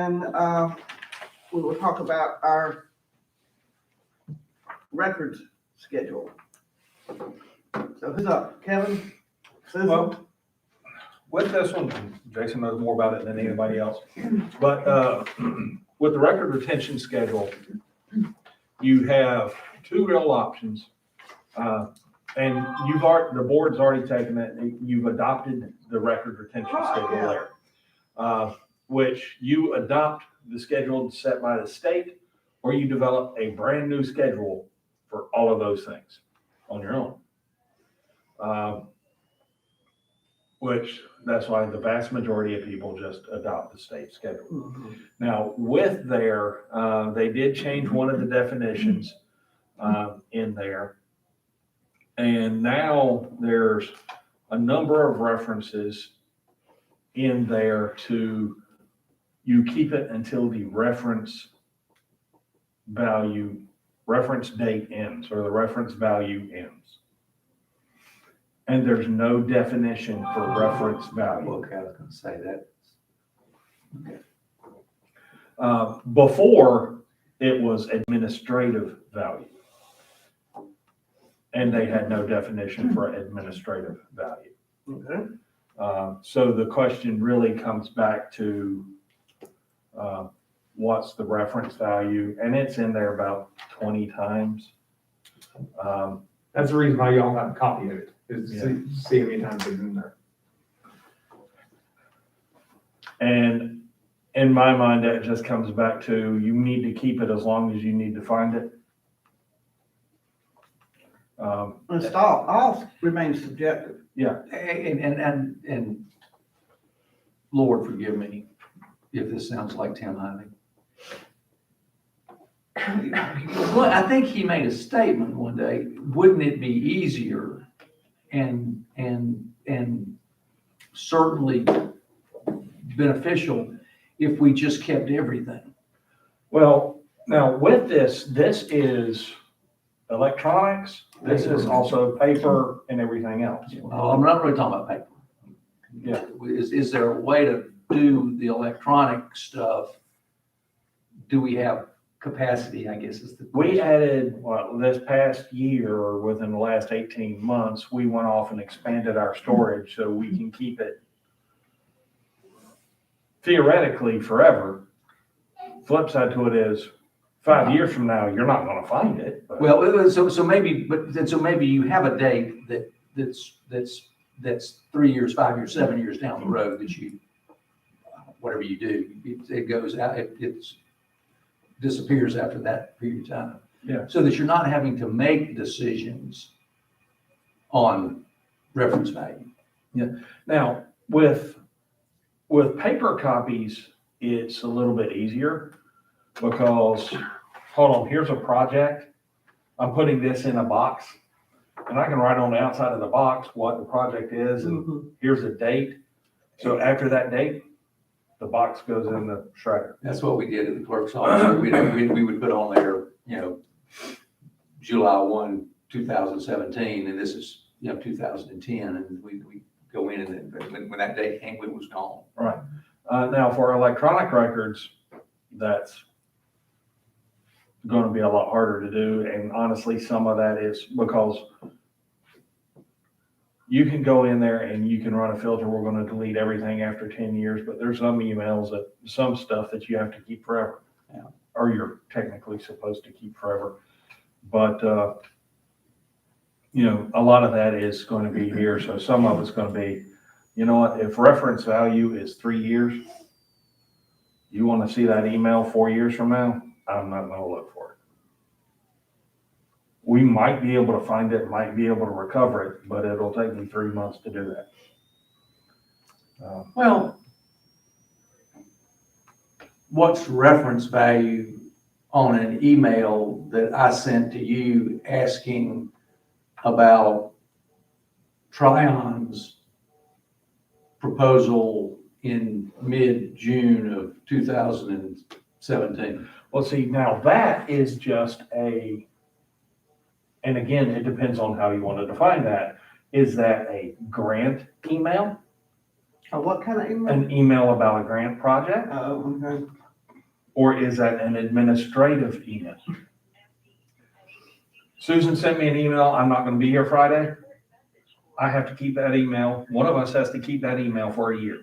and, we will talk about our records schedule. So who's up? Kevin? Susan? Well, with this one, Jason knows more about it than anybody else, but with the record retention schedule, you have two real options. And the board's already taken it, you've adopted the record retention schedule there. Which you adopt the schedule set by the state, or you develop a brand new schedule for all of those things on your own. Which, that's why the vast majority of people just adopt the state schedule. Mhm. Now, with there, they did change one of the definitions in there. And now there's a number of references in there to, you keep it until the reference date ends, or the reference value ends. And there's no definition for reference value. Okay, I was gonna say that. Before, it was administrative value. And they had no definition for administrative value. Okay. So the question really comes back to what's the reference value? And it's in there about 20 times. That's the reason why y'all have a copy of it, is Yeah. to see how many times it's in there. And in my mind, that just comes back to, you need to keep it as long as you need to find it. And all remains subjective. And Lord, forgive me if this sounds like Tim Ivey. Well, I think he made a statement one day, wouldn't it be easier and certainly beneficial if we just kept everything? Well, now with this is electronics, this is also paper and everything else. Oh, I'm not really talking about paper. Yeah. Is there a way to do the electronic stuff? Do we have capacity, I guess is the We question. added, well, this past year, or within the last 18 months, we went off and expanded our storage so we can keep it theoretically forever. Flip side to it is, 5 years from now, you're not gonna find it. but- Well, so maybe you have a date that's 3 years, 5 years, 7 years down the road that you, whatever you do, it goes out, it disappears after that period of time. Yeah. So that you're not having to make decisions on reference value. Now, with paper copies, it's a little bit easier because, hold on, here's a project. I'm putting this in a box, and I can write on the outside of the box what the project is, and here's a date. So after that date, the box goes in the shredder. That's what we did at the clerk's office. We would put on there, July 1, 2017, and this is, 2010, and we go in, and then when that date came, it was gone. Right. Now, for electronic records, that's going to be a lot harder to do. And honestly, some of that is because you can go in there and you can run a filter. We're going to delete everything after 10 years, but there's some emails some stuff that you have to keep forever. Yeah. Or you're technically supposed to keep forever. But, a lot of that is going to be here. So some of it's going to be, if reference value is 3 years, you want to see that email 4 years from now, I'm not going to look for it. We might be able to find it, might be able to recover it, but it'll take me 3 months to do that. Well, what's reference value on an email that I sent to you asking about Trion's proposal in mid-June of 2017? Well, see, now that is just and again, it depends on how you want to define that. Is that a grant email? What kind of email? An email about a grant project? Oh, okay. Or is that an administrative email? Susan sent me an email, I'm not gonna be here Friday. I have to keep that email, one of us has to keep that email for a year.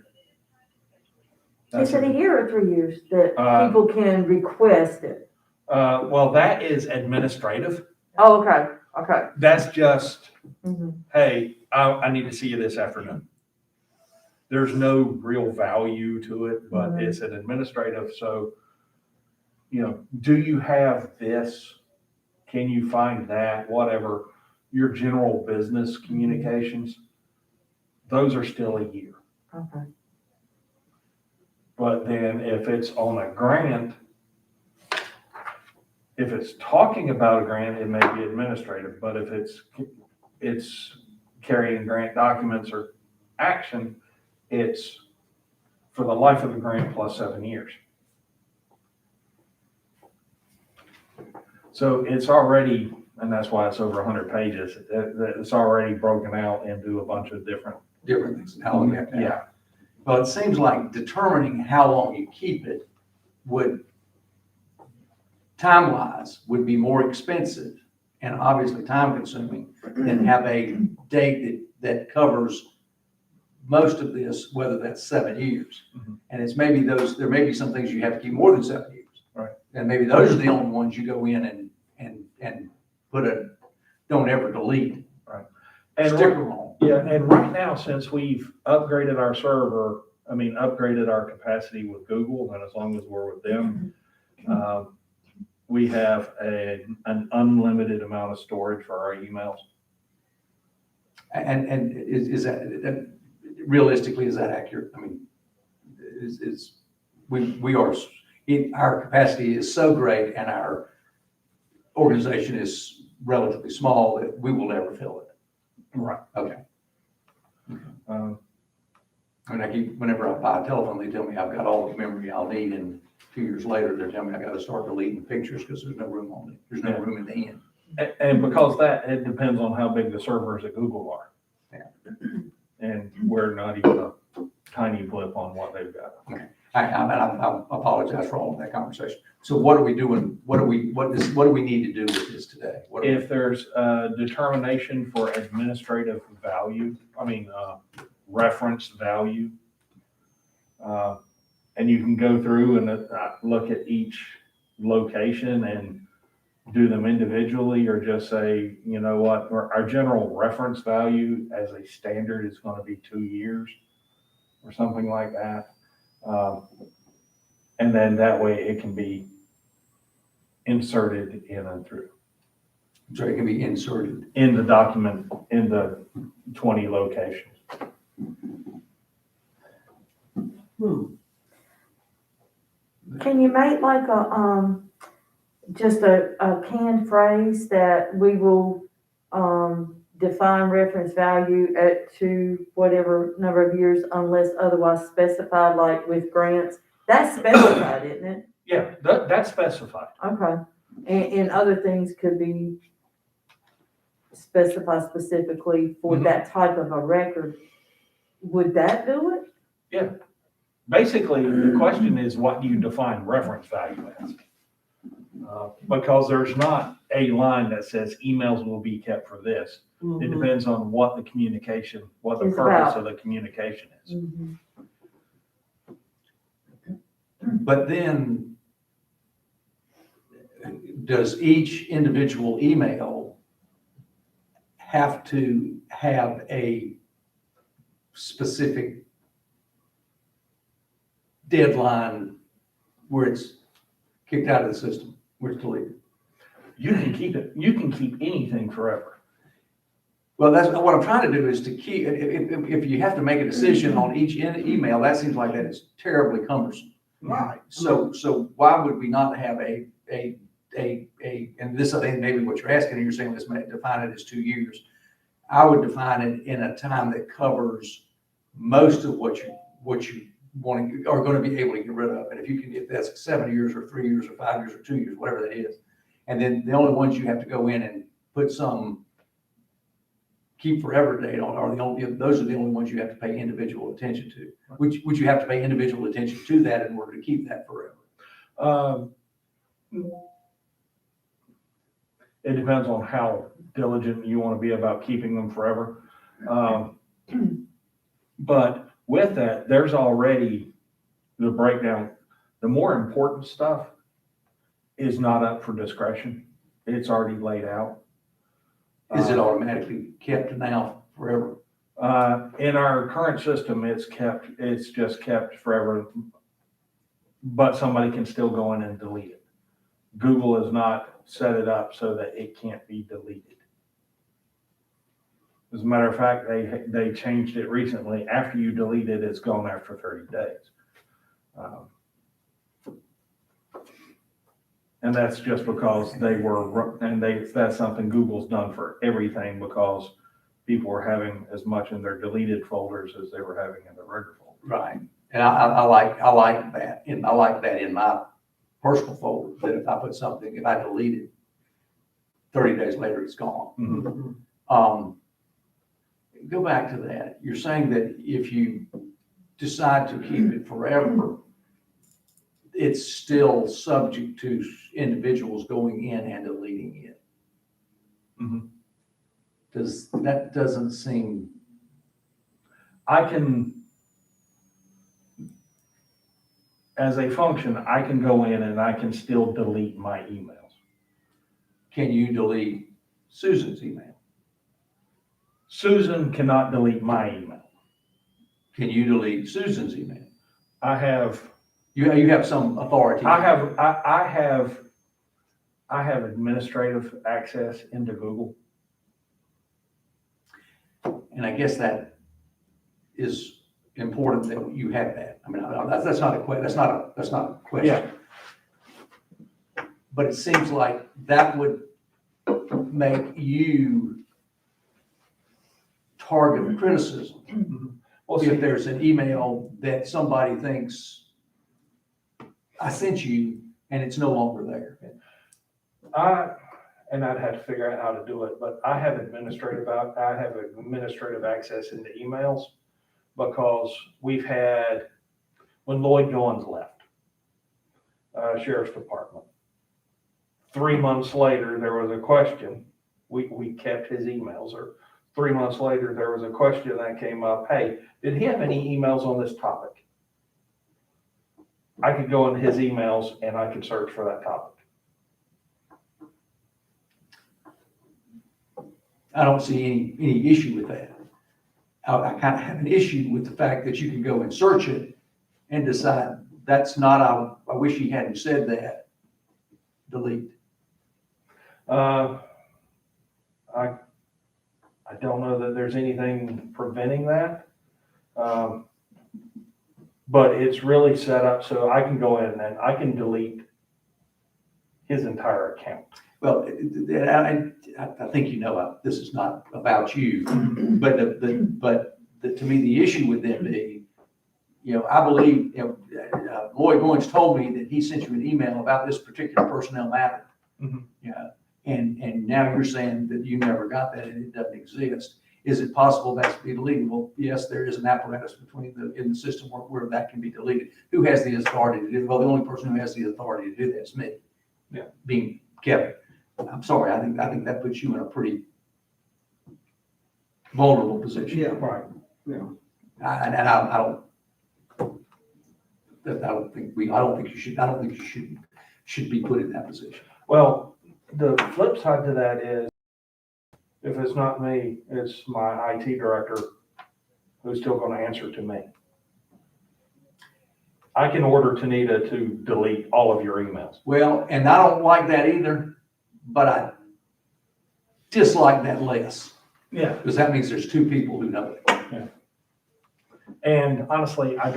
Is it a year or 3 years that people can request it? Well, that is administrative. Oh, okay, okay. That's just, Mhm. hey, I need to see you this afternoon. There's no real value to it, but Mhm. it's an administrative, so, do you have this? Can you find that? Whatever, your general business communications, those are still a year. Okay. But then if it's on a grant, if it's talking about a grant, it may be administrative, but if it's carrying grant documents or action, it's for the life of the grant plus 7 years. So it's already, and that's why it's over 100 pages, it's already broken out into a bunch of different. Things, and how long you have to have. Yeah, Well, it seems like determining how long you keep it would, time-wise, would be more expensive and obviously time-consuming than have a date that covers most of this, whether that's 7 years. Mhm. And it's maybe there may be some things you have to keep more than 7 years. Right. And maybe those are the only ones you go in and put a, don't ever delete and sticker on. yeah, and right now, since we've upgraded our server, upgraded our capacity with Google, and as long as we're with them, we have an unlimited amount of storage for our emails. And is that, realistically, is that accurate? I mean, we are, our capacity is so great and our organization is relatively small that we will never fill it. Right. Okay. Um, Whenever I buy a telephone, they tell me I've got all the memory I'll need, and 2 years later, they're telling me I gotta start deleting pictures because there's no room on it. There's no room in the end. And because it depends on how big the servers at Google are. Yeah. And we're not even a tiny blip on what they've got. I apologize for all of that conversation. So what are we doing? What do we need to do with this today? If there's a determination for administrative value, reference value, and you can go through and look at each location and do them individually, or just say, you know what, our general reference value as a standard is going to be 2 years or something like that. And then that way it can be inserted in and through. So it can be inserted. In the document, in the 20 locations. Can you make like just a canned phrase that we will, define reference value to whatever number of years unless otherwise specified, like with grants? That's specified, isn't it? Yeah, that's specified. Okay. And other things could be specified specifically for Mhm. that type of a record. Would that do it? Basically, the question is, what do you define reference value as? Because there's not a line that says emails will be kept for this. It depends on what the communication, what the Is purpose about. of the communication is. Mhm. But then, does each individual email have to have a specific deadline where it's kicked out of the system, where it's deleted? You can keep it, you can keep anything forever. Well, that's what I'm trying to do, is to keep, if you have to make a decision on each email, that seems like that is terribly cumbersome. Right. So why would we not have and this, I think maybe what you're asking, and you're saying let's define it as 2 years. I would define it in a time that covers most of what you are going to be able to get rid of. And if that's 7 years or 3 years or 5 years or 2 years, whatever that is. And then the only ones you have to go in and put some keep forever date on those are the only ones you have to pay individual attention to. Would you have to pay individual attention to that in order to keep that forever? Um, It depends on how diligent you want to be about keeping them forever. But with that, there's already the breakdown. The more important stuff is not up for discretion. It's already laid out. Is it automatically kept now forever? In our current system, it's just kept forever, but somebody can still go in and delete it. Google has not set it up so that it can't be deleted. As a matter of fact, they changed it recently. After you delete it, it's gone after 30 days. And that's just because that's something Google's done for everything, because people were having as much in their deleted folders as they were having in their regular folders. Right. And I like that. And I like that in my personal folder, that if I put something, if I delete it, 30 days later, it's gone. Mm-hmm. Go back to that. You're saying that if you decide to keep it forever, it's still subject to individuals going in and deleting it. Mhm. That doesn't seem, As a function, I can go in and I can still delete my emails. can you delete Susan's email? Susan cannot delete my email. Can you delete Susan's email? I have You have some authority. I have administrative access into Google. And I guess that is important that you have that. I mean, that's not a question. Yeah. But it seems like that would make you target of criticism. Well, If there's an email that somebody thinks I sent you and it's no longer there. and I'd have to figure out how to do it, but I have administrative access into emails, because we've had, when Lloyd Goins left, Sheriff's Department, 3 months later, there was a question. We kept his emails, or 3 months later, there was a question that came up. Hey, did he have any emails on this topic? I could go in his emails and I could search for that topic. I don't see any issue with that. I kind of have an issue with the fact that you can go and search it and decide that's not, I wish he hadn't said that, delete. I don't know that there's anything preventing that. But it's really set up so I can go in and I can delete his entire account. Well, I think you know, this is not about you, but to me, the issue would then be, I believe, Lloyd Goins told me that he sent you an email about this particular personnel matter. Mhm. Yeah, and now you're saying that you never got that and it doesn't exist. Is it possible that's to be deleted? Well, yes, there is an apparatus in the system where that can be deleted. Who has the authority to do it? Well, the only person who has the authority to do that is me. Yeah. Being Kevin. I'm sorry, I think that puts you in a pretty vulnerable position. Yeah. Right. Yeah. I don't think you should be put in that position. Well, the flip side to that is, if it's not me, it's my IT director who's still going to answer to me. I can order Tanita to delete all of your emails. Well, and I don't like that either, but I dislike that less, Yeah. because that means there's two people who know it. And honestly, I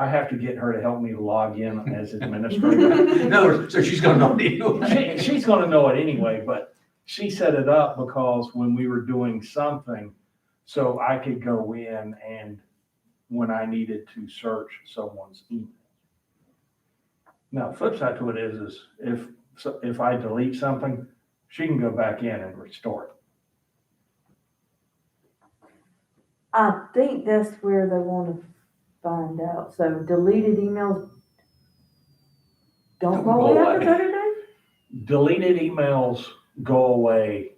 have to get her to help me log in as administrator. In other words, so she's gonna know you. She's going to know it anyway, but she set it up because when we were doing something, so I could go in and when I needed to search someone's email. Now, flip side to it is if I delete something, she can go back in and restore it. I think that's where they want to find out. So deleted emails, Don't Don't go go away after away. 30 days? Deleted emails go away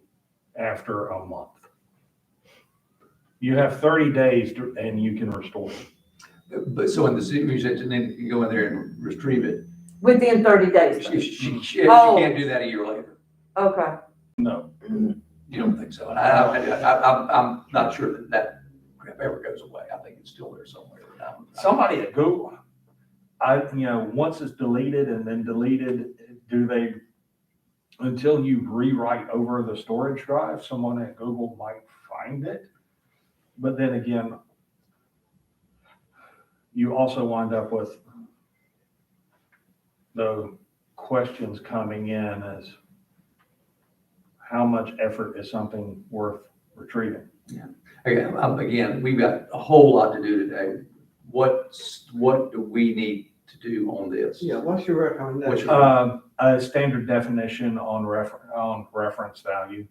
after a month. You have 30 days and you can restore them. But so in the situation, and then you go in there and retrieve it, Within 30 days? she Oh. can't do that a year later. Okay. No. You don't think so? And I'm not sure that that crap ever goes away. I think it's still there somewhere. Somebody at Google, once it's deleted and then deleted, until you rewrite over the storage drive, someone at Google might find it. But then again, you also wind up with the questions coming in as how much effort is something worth retrieving? Again, we've got a whole lot to do today. What do we need to do on this? Yeah, what's your recommendation? A standard definition on reference value.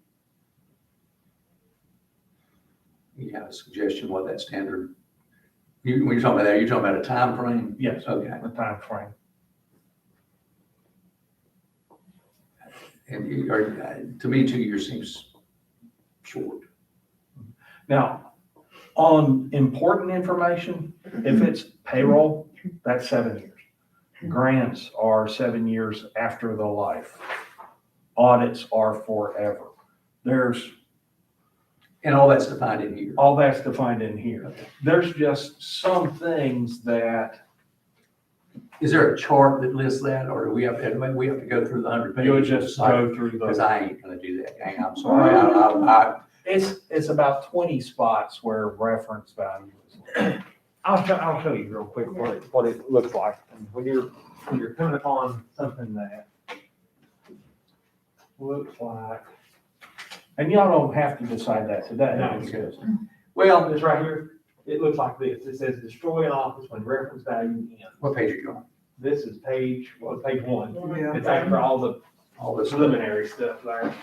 You have a suggestion what that standard, when you're talking about that, you're talking about a time frame? Yes, Okay. the time frame. And to me, 2 years seems short. Now, on important information, if it's payroll, that's 7 years. Grants are 7 years after the life. Audits are forever. And all that's defined in here. All that's defined in here. There's just some things that Is there a chart that lists that, or do we have to go through the 100 pages? you would just go through Because the, I ain't gonna do that, gang. I'm sorry. I it's about 20 spots where reference value is. I'll show you real quick what it looks like. And when you're coming upon something that looks like, And y'all don't have to decide that today. No. It's just- well, this right here, it looks like this. It says destroy an office when reference value ends. what page are you on? This is page 1. Yeah. It's after all the All this. preliminary stuff there.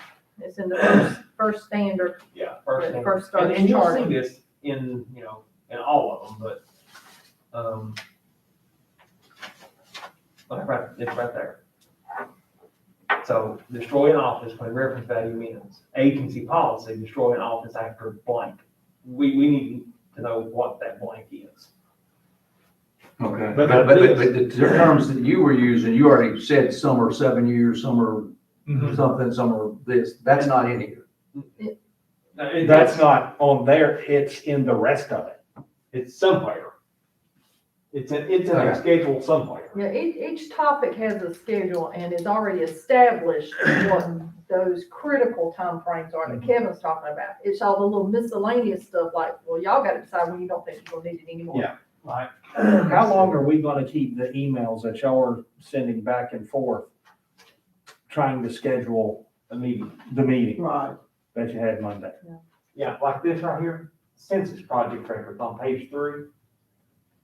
It's in the first standard, Yeah. when it first And, starts and you'll see charting. this in all of them, but, it's right there. So destroy an office when reference value ends. Agency policy, destroy an office after blank. We need to know what that blank is. Okay. But- But the terms that you were using, you already said some are 7 years, some are something, some are this. That's not in here. That's not on there, it's in the rest of it. It's somewhere. It's in a Okay. schedule somewhere. Yeah, each topic has a schedule and is already established what those critical timeframes are that Kevin's talking about. It's all the little miscellaneous stuff like, well, y'all gotta decide when you don't think you're gonna need it anymore. Yeah. Right. How long are we gonna keep the emails that y'all are sending back and forth, trying to schedule the meeting Right. that you had Monday? Yeah, like this right here, census project records on page 3.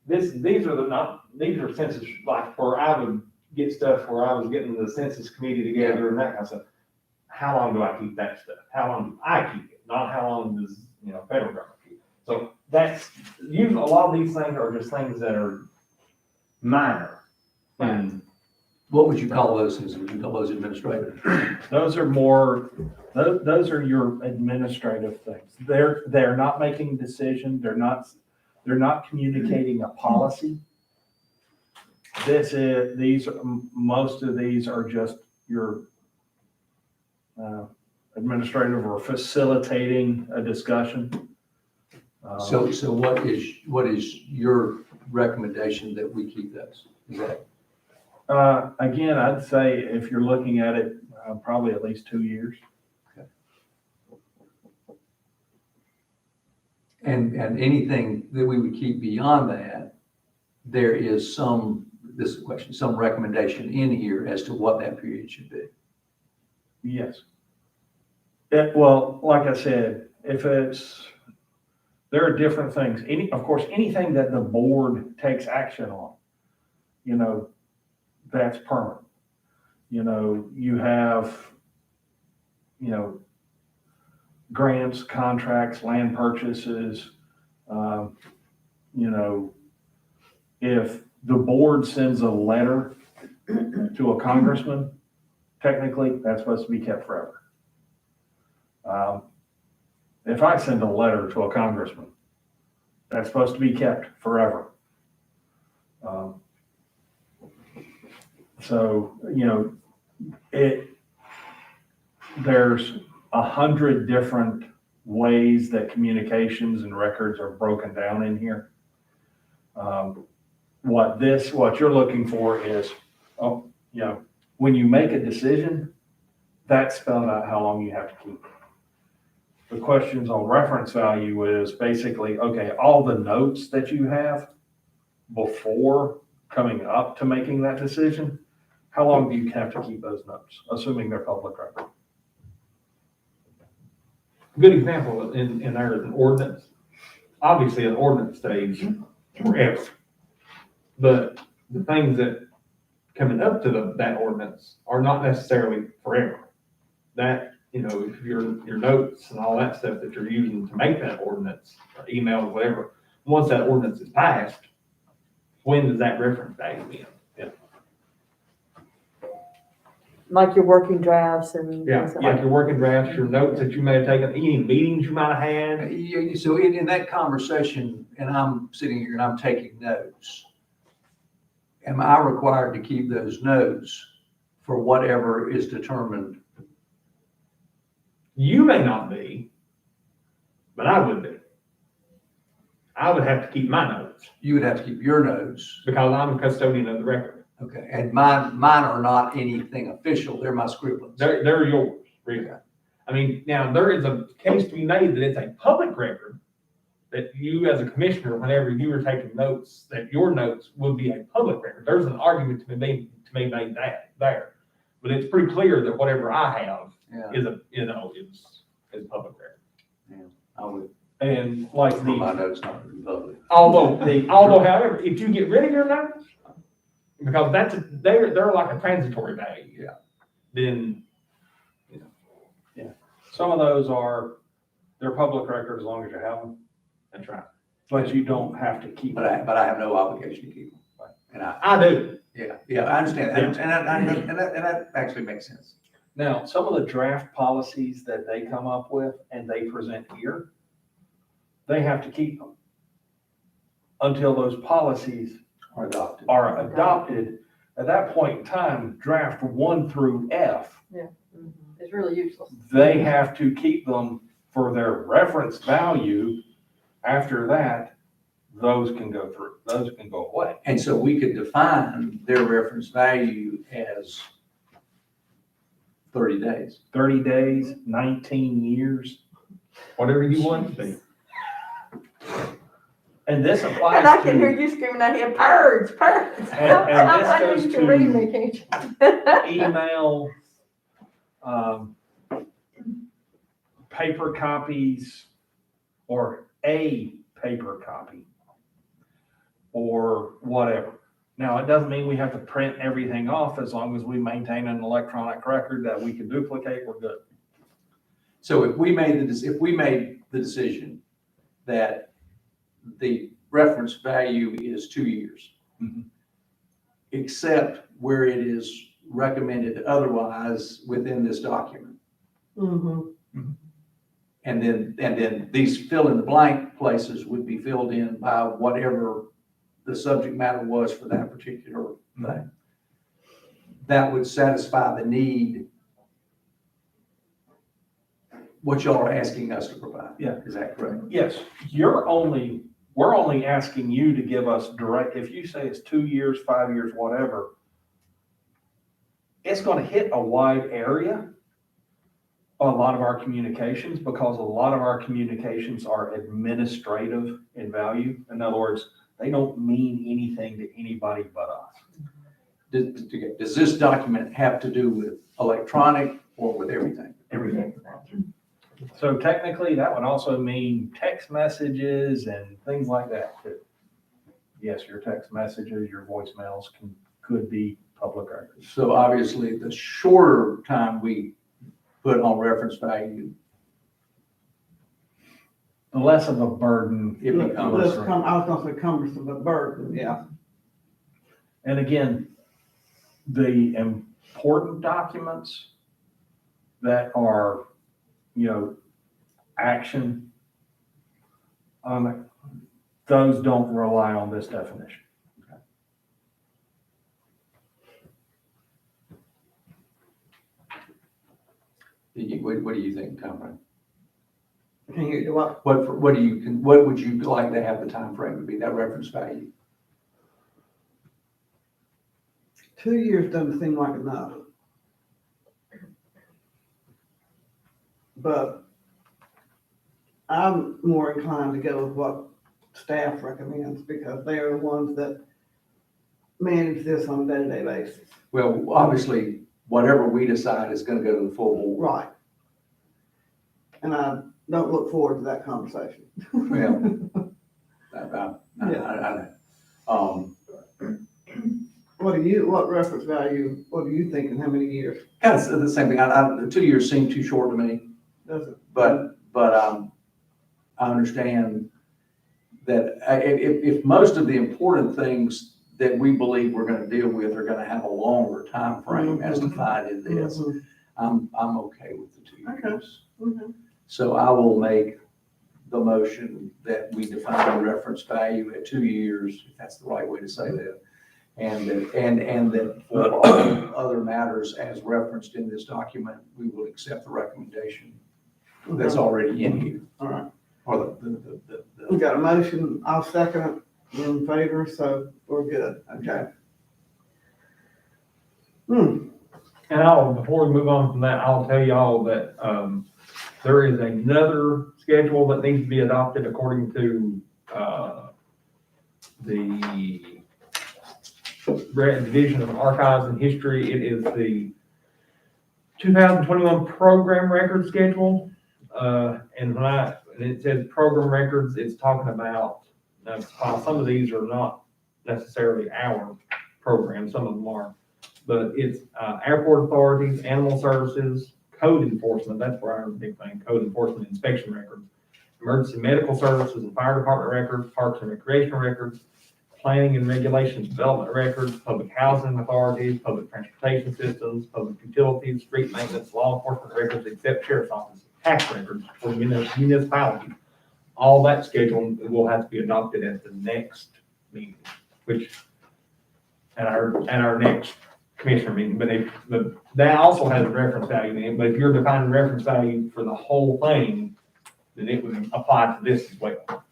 These are census, like where I would get stuff where I was getting the census committee together and that kind of stuff. How long do I keep that stuff? How long do I keep it? Not how long does, federal government keep it? So that's, usually a lot of these things are just things that are minor. And What would you call those things? Would you call those administrative? Those are your administrative things. They're not making a decision, they're not communicating a policy. Most of these are just your administrative or facilitating a discussion. So what is your recommendation that we keep those? Is that, Again, I'd say if you're looking at it, probably at least 2 years. and anything that we would keep beyond that, there is some recommendation in here as to what that period should be. Yes. Well, like I said, there are different things. Of course, anything that the board takes action on, that's permanent. You have, grants, contracts, land purchases. If the board sends a letter to a congressman, technically, that's supposed to be kept forever. If I send a letter to a congressman, that's supposed to be kept forever. So, there's 100 different ways that communications and records are broken down in here. What you're looking for is, when you make a decision, that's spelled out how long you have to keep it. The questions on reference value is basically, okay, all the notes that you have before coming up to making that decision, how long do you have to keep those notes, assuming they're public record? Good example in there is an ordinance. Obviously, an ordinance stays forever. But the things that coming up to that ordinance are not necessarily forever. That, if your notes and all that stuff that you're using to make that ordinance, or emails, whatever, once that ordinance is passed, when does that reference value end? Like your working drafts and. Yeah, things like your working drafts, your notes that you may have taken, any meetings you might have had. So in that conversation, and I'm sitting here and I'm taking notes, am I required to keep those notes for whatever is determined? You may not be, but I would be. I would have to keep my notes You would have to keep your notes. because I'm a custodian of the record. Okay, and mine are not anything official, they're my scribblings. They're yours, really. Okay. I mean, now there is a case to be made that it's a public record that you as a commissioner, whenever you were taking notes, that your notes would be a public record. There's an argument to be made that there. But it's pretty clear that whatever I have Yeah, is is public record. I would, And like for my notes not to be public. Although, however, if you get rid of your notes, because they're like a transitory value. Yeah. Then, some of those they're public record as long as you have them, that's right. but you don't have to keep But them. I have no obligation to keep them. And I do. I understand that, and that actually makes sense. Now, some of the draft policies that they come up with and they present here, they have to keep them until those policies Are adopted. are adopted. At that point in time, draft 1 through F, It's really useless. they have to keep them for their reference value. After that, those can go away. And so we could define their reference value as 30 days. 30 days, 19 years. Whatever you want to be. And this applies And I can hear to you screaming out here, purge. And I know this you goes can read to me, can't you? email, paper copies, or a paper copy, or whatever. Now, it doesn't mean we have to print everything off. As long as we maintain an electronic record that we can duplicate, we're good. So if we made the decision that the reference value is 2 years, Mhm. except where it is recommended otherwise within this document. And then these fill in the blank places would be filled in by whatever the subject matter was for that particular thing. That would satisfy the need, what y'all are asking us to provide. Yeah. Is that correct? Yes, we're only asking you to give us direct, if you say it's 2 years, 5 years, whatever, it's gonna hit a wide area, a lot of our communications, because a lot of our communications are administrative in value. In other words, they don't mean anything to anybody but us. Does this document have to do with electronic or with everything? Everything. So technically, that would also mean text messages and things like that too. Yes, your text messages, your voicemails could be public records. So obviously, the shorter time we put on reference value, The less of a burden it I becomes. was gonna say cumbersome, but burden, yeah. And again, the important documents that are, action, those don't rely on this definition. What do you think, Tom? Frank? Can you do what? What would you like to have the time frame to be, that reference value? 2 years doesn't seem like enough. But I'm more inclined to go with what staff recommends because they are the ones that manage this on a day-to-day basis. Well, obviously, whatever we decide is gonna go to the full board. Right. And I don't look forward to that conversation. Well, What reference value, what do you think and how many years kind of the same thing. 2 years seemed too short to me, does it? but I understand that if most of the important things that we believe we're gonna deal with are gonna have a longer time frame as defined in this, Mhm. I'm okay with the 2 Okay. years. Mhm. So I will make the motion that we define the reference value at 2 years, if that's the right way to say that. And that for all other matters as referenced in this document, we will accept the recommendation that's already in here. All right. Or We got a motion, I'll second it, in favor, so we're good, okay. And before we move on from that, I'll tell y'all that, there is another schedule that needs to be adopted according to, the Division of Archives and History. It is the 2021 program record schedule. And when it says program records, it's talking about, while some of these are not necessarily our programs, some of them are, but it's airport authorities, animal services, code enforcement, that's where our big thing, code enforcement inspection records, emergency medical services and fire department records, parks and recreation records, planning and regulations development records, public housing authorities, public transportation systems, public utilities, street maintenance, law enforcement records, except sheriff's office, tax records for municipalities. All that schedule will have to be adopted at the next meeting, which, at our next commissioner meeting, but that also has a reference value in it, but if you're defining reference value for the whole thing, then it would apply to this as well.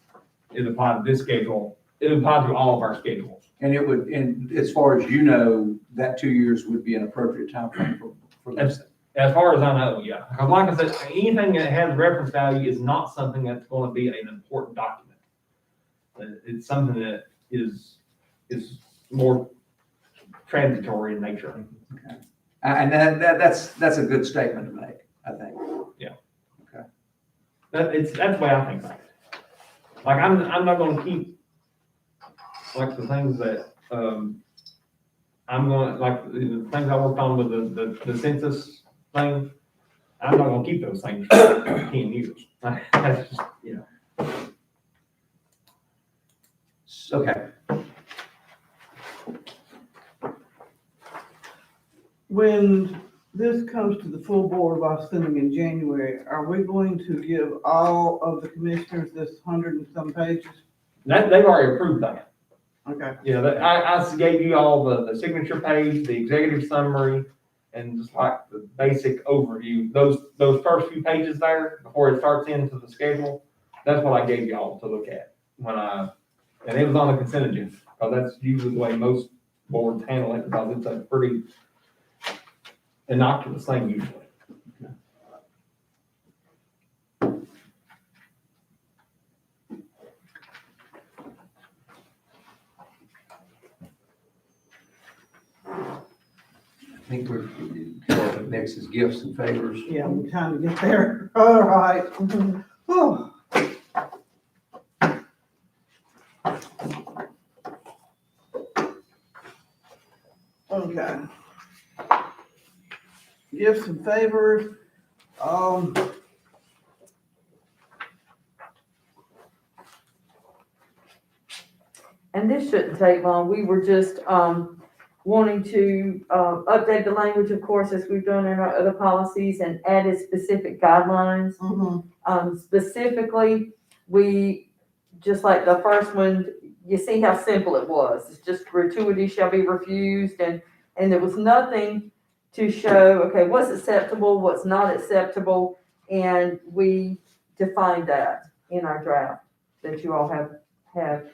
It applies to this schedule, it applies to all of our schedules. And it would, and as far as you know, that 2 years would be an appropriate time frame for this. As far as I know, yeah. Because like I said, anything that has reference value is not something that's going to be an important document. It's something that is more transitory in nature. Okay. And that's a good statement to make, I think. That's the way I think about it. Like, I'm not gonna keep, like, the things that, I'm gonna, like, the things I worked on with the census thing, I'm not gonna keep those things for 10 years. That's just, Okay. When this comes to the full board by sending in January, are we going to give all of the commissioners this 100 and some pages? they've already approved that. Okay, Yeah, I gave you all the signature page, the executive summary, and just like the basic overview. Those first few pages there, before it starts into the schedule, that's what I gave you all to look at and it was on the consent agenda, because that's usually the way most boards handle it, because it's a pretty innocuous thing usually. I think next is gifts and favors. yeah, we're trying to get there. All right. Whew. Okay. Gifts and favors, And this shouldn't take long. We were just, wanting to, update the language, of course, as we've done in our other policies, and added specific guidelines. Specifically, we, just like the first one, you see how simple it was. It's just gratuity shall be refused, and there was nothing to show, okay, what's acceptable, what's not acceptable, and we defined that in our draft that you all have.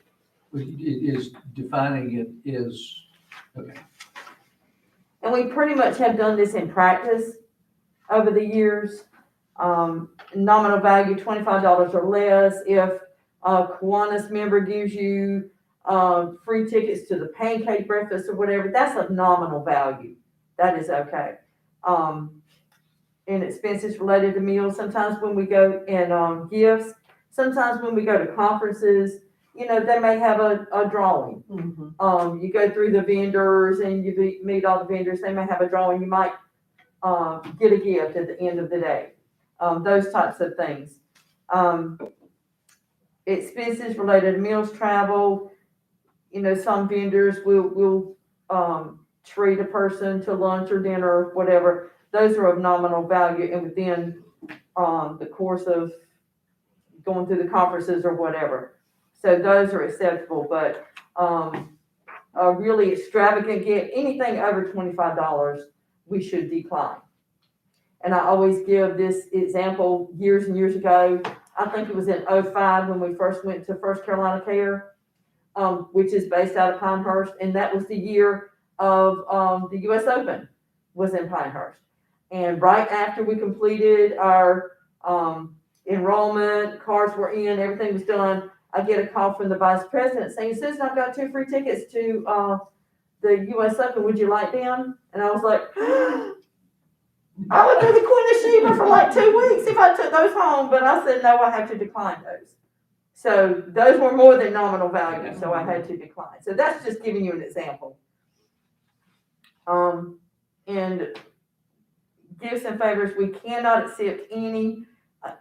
It is, defining it is, okay. And we pretty much have done this in practice over the years. Nominal value, $25 or less. If a Kiwanis member gives you, free tickets to the pancake breakfast or whatever, that's a nominal value. That is okay. And expenses related to meals, sometimes when we go, and, gifts, sometimes when we go to conferences, you know, they may have a drawing. You go through the vendors and you meet all the vendors, they may have a drawing, you might, get a gift at the end of the day. Those types of things. Expenses related to meals, travel, you know, some vendors will treat a person to lunch or dinner or whatever. Those are of nominal value and within, the course of going through the conferences or whatever. So those are acceptable, but, a really extravagant gift, anything over $25, we should decline. And I always give this example years and years ago. I think it was in 2005 when we first went to First Carolina Care, which is based out of Pinehurst. And that was the year of, the US Open was in Pinehurst. And right after we completed our, enrollment, cards were in, everything was done, I get a call from the vice president saying, Susan, I've got 2 free tickets to, the US Open. Would you like them? And I was like, I would be the Queen of Sheba for like 2 weeks if I took those home. But I said, no, I have to decline those. So those were more than nominal value, so I had to decline. So that's just giving you an example. And gifts and favors, we cannot accept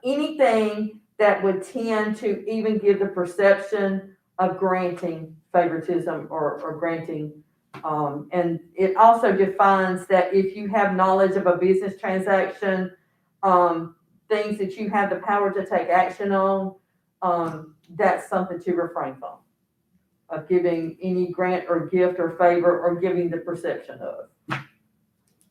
anything that would tend to even give the perception of granting favoritism or granting. And it also defines that if you have knowledge of a business transaction, things that you have the power to take action on, that's something to refrain from, of giving any grant or gift or favor or giving the perception of.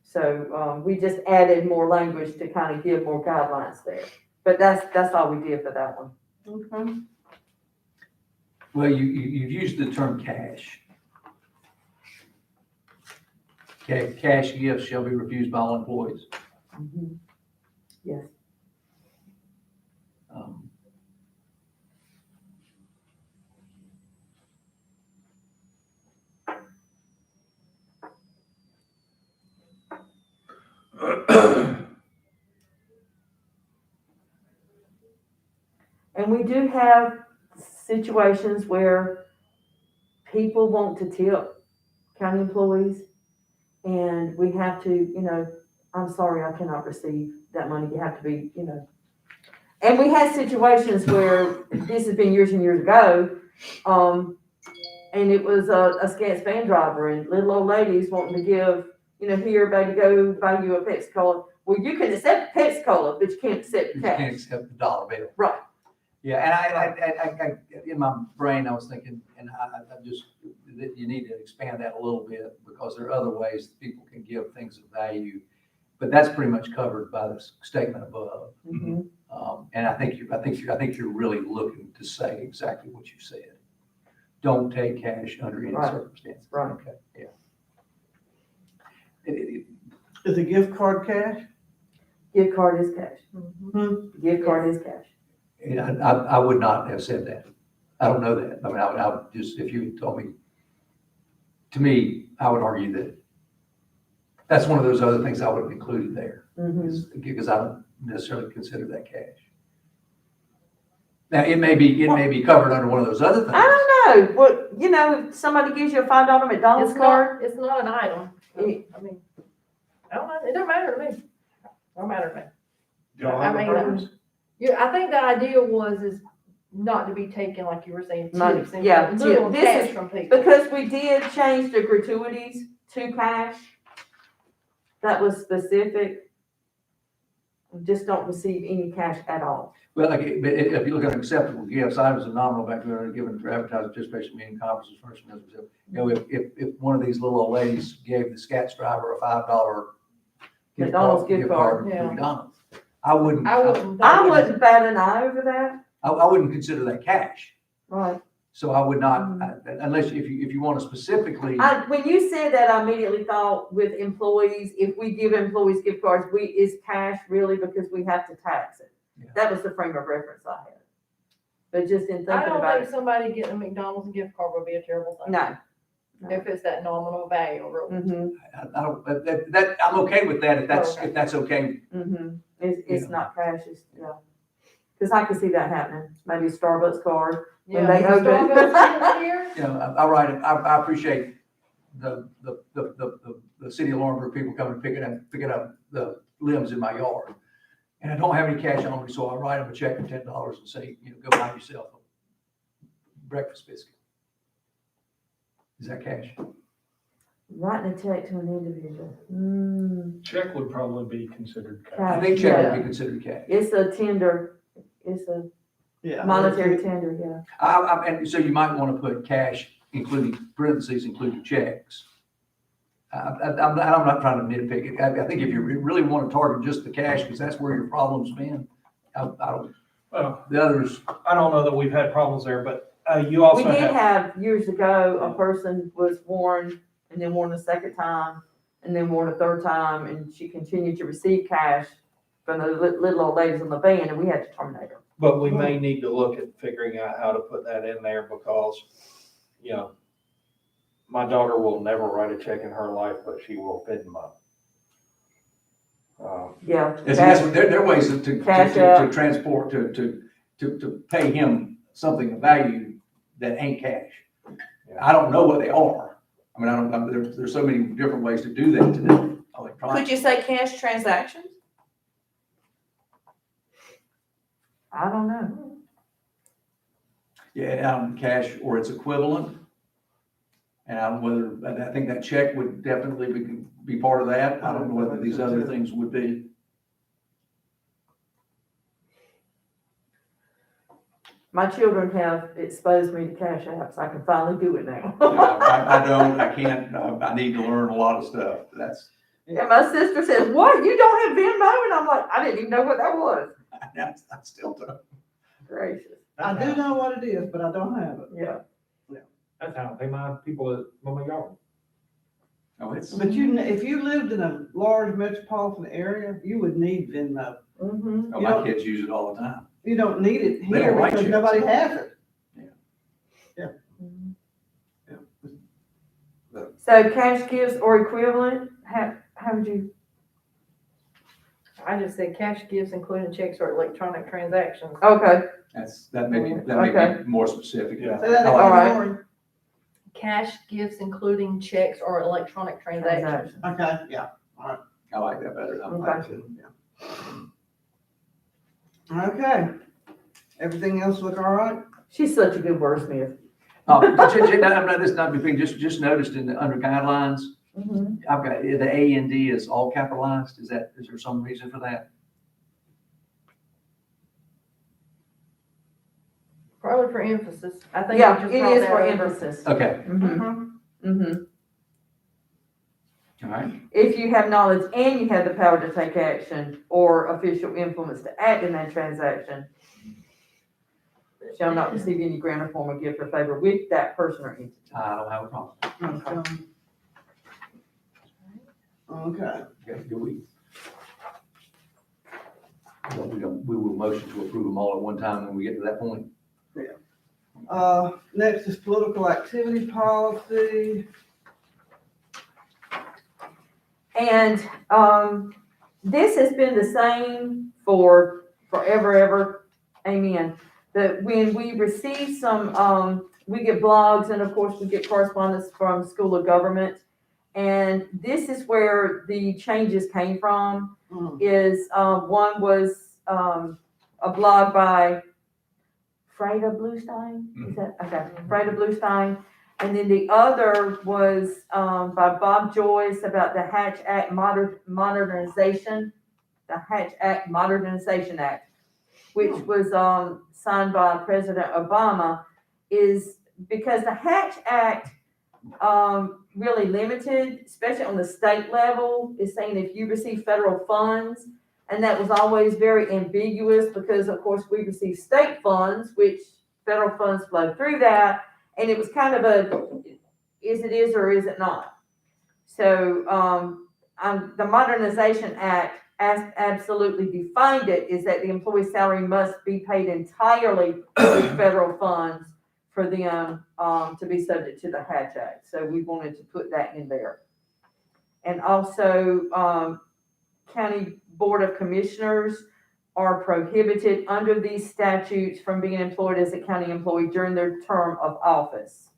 So we just added more language to kind of give more guidelines there. But that's all we did for that one. Okay. Well, you've used the term cash. Okay, cash gifts shall be refused by all employees. Yes. And we do have situations where people want to tip county employees, and we have to, you know, I'm sorry, I cannot receive that money. You have to be, you know. And we had situations where, this has been years and years ago, and it was a Scance van driver and little old ladies wanting to give, you know, here, baby, go buy you a Pepsi Cola. Well, you can accept Pepsi Cola, but you can't accept You cash. can't accept the dollar bill. Right. Yeah, and I in my brain, I was thinking, and I just, that you need to expand that a little bit, because there are other ways that people can give things of value, but that's pretty much covered by the statement above. Mhm. And I think you're really looking to say exactly what you said. Don't take cash under any Right. circumstances. Right. Okay, yeah. Is a gift card cash? Gift card is cash. Gift card is cash. And I would not have said that. I don't know that. I mean, I would just, if you told me, to me, I would argue that that's one of those other things I would have included there, because I don't necessarily consider that cash. Now, it may be covered under one of those other things. I don't know, what, you know, if somebody gives you a $5 McDonald's card. It's not an item. I mean, I don't know, it don't matter to me. Don't matter to me. Y'all have a I mean, preference? Yeah, I think the idea is not to be taken, like you were saying, Money, tips and yeah, little this cash is- from people. Because we did change the gratuities to cash. That was specific. Just don't receive any cash at all. Well, like, if you look at acceptable gifts, items of nominal value are given for advertising, participation, meeting, conferences, first, you know, if one of these little old ladies gave the Scats driver a $5 McDonald's gift card, to yeah. McDonald's, I wouldn't bat an eye over that. I wouldn't consider that cash. Right. So I would not, unless, if you want to specifically, When you said that, I immediately thought with employees, if we give employees gift cards, is cash really because we have to tax it? Yeah. That was the frame of reference I had. But just in I thinking don't about think it, somebody getting a McDonald's gift card would be a terrible thing. no. If it's that nominal value, really. Mm-hmm, I don't, that, I'm okay with that, Okay. if that's okay. mm-hmm. It's Yeah. not cash, it's, yeah. Cause I could see that happening. Maybe a Starbucks card. When Yeah, they open. Starbucks here, You know, I appreciate the city of Laurinburg people coming and picking up the limbs in my yard. And I don't have any cash on me, so I write them a check for $10 and say, you know, go buy yourself a breakfast biscuit. Is that cash? Writing a check to an individual. Check would probably be considered cash. I think check Yeah. would be considered cash. It's a tender, it's a Yeah. monetary tender, yeah. And so you might want to put cash, including parentheses, including checks. I'm not trying to nitpick it. I think if you really want to target just the cash, because that's where your problem's been, I don't, Well, the others, I don't know that we've had problems there, but you We also did have, have, years ago, a person was warned and then warned a second time and then warned a third time, and she continued to receive cash from the little old ladies on the van, and we had to terminate her. but we may need to look at figuring out how to put that in there because, you know, my daughter will never write a check in her life, but she will feed them up. Yeah. there are ways to Cash out. to transport, to pay him something of value that ain't cash. I don't know what they are. I mean, there's so many different ways to do that today. Could you say cash transactions? I don't know. Yeah, cash or its equivalent. And I think that check would definitely be part of that. I don't know whether these other things would be. My children have exposed me to cash apps. I can finally do it now. I can't, I need to learn a lot of stuff. That's, And my sister says, "What? You don't have Venmo?" And I'm like, I didn't even know what that was. I still don't. Gracious. I do know what it is, but I don't have it. Yeah. That's how I pay my people at my yard. No, it's, But if you lived in a large metropolitan area, you would need Venmo. Mm-hmm. oh, my kids use it all the time. You don't need it They don't here write because checks. nobody has it. So cash gifts or equivalent, how would you? I just said cash gifts including checks or electronic transactions. Okay, That may Okay. be more specific. Yeah. Say that I again, like All right. Lori. Cash gifts including checks or electronic transactions. Okay, yeah. I like that better. Okay. Okay. Everything else look all right? she's such a good wordsmith. This not between, just noticed under guidelines, Mm-hmm. I've got, the A and D is all capitalized. Is there some reason for that? Probably for emphasis. I think. Yeah, we just it brought is that for over. emphasis. Okay, Mm-hmm, mm-hmm. all right. If you have knowledge and you have the power to take action or official influence to act in that transaction, shall not receive any grant or form of gift or favor with that person or entity. I don't have a problem. Okay. Okay, do we? We will motion to approve them all at one time when we get to that point. Next is political activity policy. And, this has been the same for forever, ever. Amen. That when we receive some, we get blogs and of course we get correspondence from School of Government. And this is where the changes came from, is, one was, a blog by Freda Bluestein, is that, okay, Freda Bluestein. And then the other was, by Bob Joyce about the Hatch Act modernization, the Hatch Act Modernization Act, which was, signed by President Obama, is because the Hatch Act, really limited, especially on the state level, is saying if you receive federal funds, and that was always very ambiguous because of course we receive state funds, which federal funds flow through that, and it was kind of a, is it is or is it not? So, the Modernization Act absolutely defined it, is that the employee's salary must be paid entirely with federal funds for them, to be subject to the Hatch Act. So we wanted to put that in there. And also, County Board of Commissioners are prohibited under these statutes from being employed as a county employee during their term of office,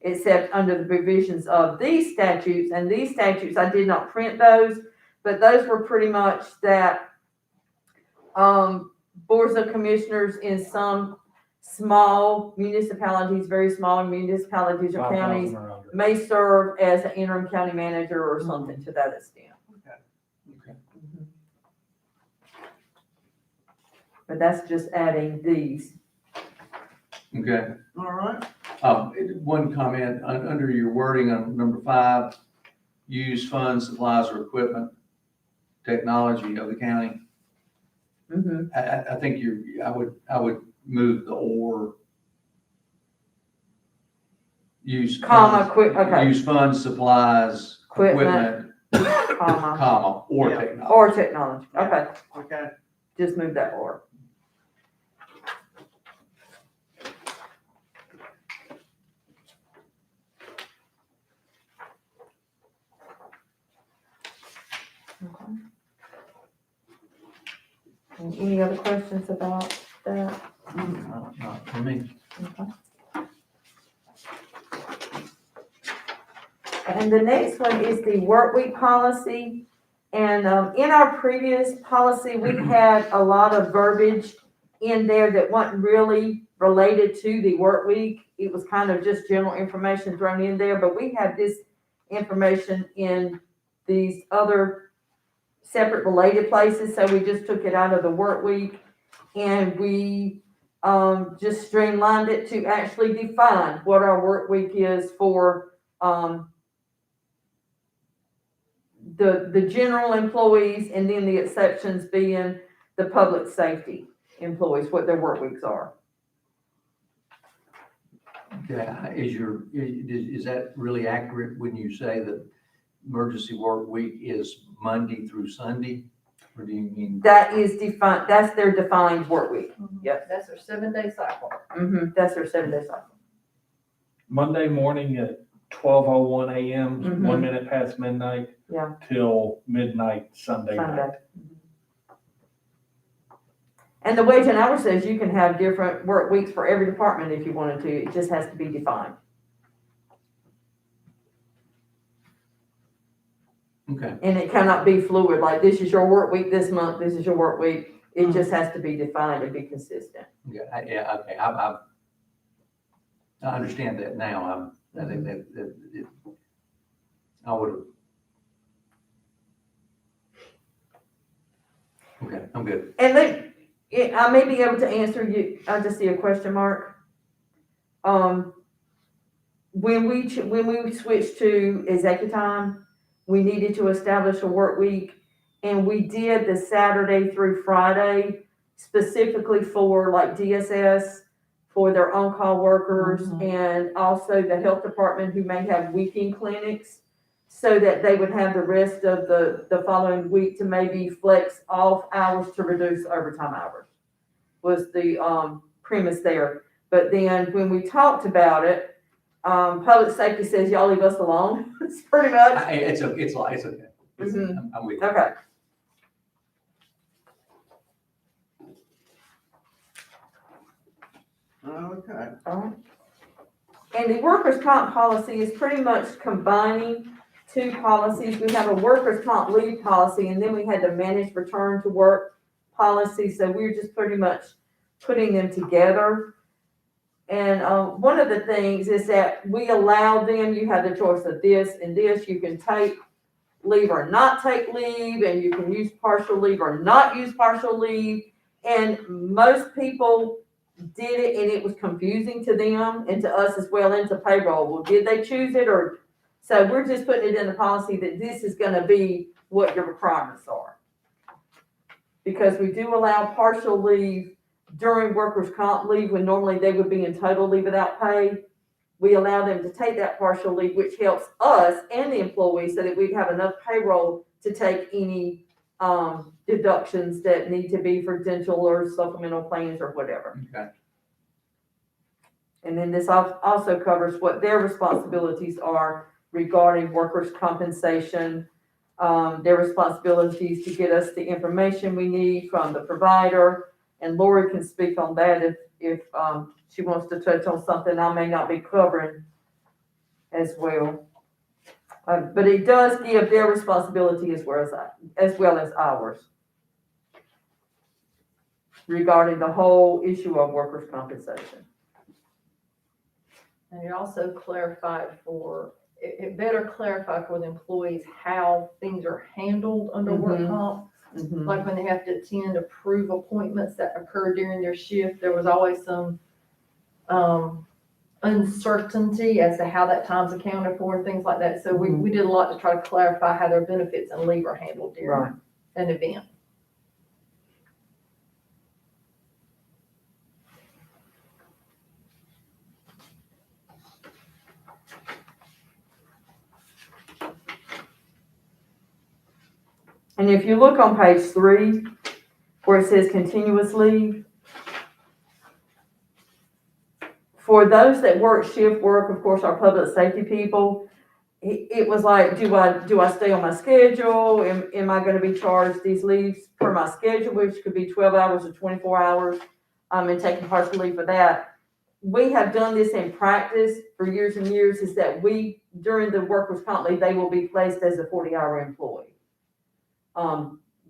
except under the provisions of these statutes. And these statutes, I did not print those, but those were pretty much that, boards of commissioners in some small municipalities, very small municipalities or counties, 5,000 or under. may serve as an interim county manager or something to that extent. Okay. But that's just adding these. Okay. All right. One comment, under your wording on number 5, use funds, supplies, or equipment, technology of the county. I think I would move the or. Use. Comma, funds- okay. Use funds, supplies, Equipment, equipment, comma, or Yeah. technology. or technology. Okay, Okay. just move that or. Okay. And any other questions about that? Not for me. Okay. And the next one is the work week policy. And in our previous policy, we had a lot of verbiage in there that wasn't really related to the work week. It was kind of just general information thrown in there, but we have this information in these other separate related places, so we just took it out of the work week and we just streamlined it to actually define what our work week is for the general employees, and then the exceptions being the public safety employees, what their work weeks are. Okay, is that really accurate when you say that emergency work week is Monday through Sunday? Or do you mean? That is defined, that's their defined work week. Yep. That's their 7-day cycle. That's their 7-day cycle. Monday morning at 12:01 a.m., Mhm. 1 minute past midnight. Yeah. Till midnight Sunday night. Sunday. And the wage and hour says you can have different work weeks for every department if you wanted to, it just has to be defined. Okay, And it cannot be fluid, like this is your work week this month, this is your work week. It just has to be defined and be consistent. okay, I understand that now. I think that I would have. Okay, I'm good. And I may be able to answer you, I just see a question mark. When we switched to executive time, we needed to establish a work week, and we did the Saturday through Friday specifically for like DSS, for their on-call workers, and also the health department who may have weekend clinics, so that they would have the rest of the following week to maybe flex off hours to reduce overtime hours, was the premise there. But then when we talked about it, public safety says, y'all leave us alone. It's pretty much. It's okay. I'm with you. Okay. Okay. Alright. And the workers' comp policy is pretty much combining two policies. We have a workers' comp leave policy, and then we had the managed return to work policy, so we're just pretty much putting them together. And, one of the things is that we allow them, you have the choice of this and this, you can take leave or not take leave, and you can use partial leave or not use partial leave. And most people did it, and it was confusing to them and to us as well, and to payroll. Well, did they choose it, or, so we're just putting it in the policy that this is gonna be what your requirements are. Because we do allow partial leave during workers' comp leave, when normally they would be in total leave without pay. We allow them to take that partial leave, which helps us and the employee, so that we have enough payroll to take any deductions that need to be for dental or supplemental plans or whatever. Okay. And then this also covers what their responsibilities are regarding workers' compensation, their responsibilities to get us the information we need from the provider. And Lori can speak on that if she wants to touch on something I may not be covering as well. But it does give their responsibility as well as ours regarding the whole issue of workers' compensation. And it also clarified it better clarified for the employees how things are handled under work Mhm. comp. Mhm. Like when they have to attend approve appointments that occur during their shift, there was always some uncertainty as to how that time's accounted for and things like that. So we did a lot to try to clarify how their benefits and leave are handled Right. during an event. And if you look on page 3, where it says continuous leave, for those that work shift work, of course, our public safety people, it was like, do I stay on my schedule? Am I gonna be charged these leaves per my schedule, which could be 12 hours or 24 hours, and taking partial leave for that? We have done this in practice for years and years, is that during the workers' comp leave, they will be placed as a 40-hour employee.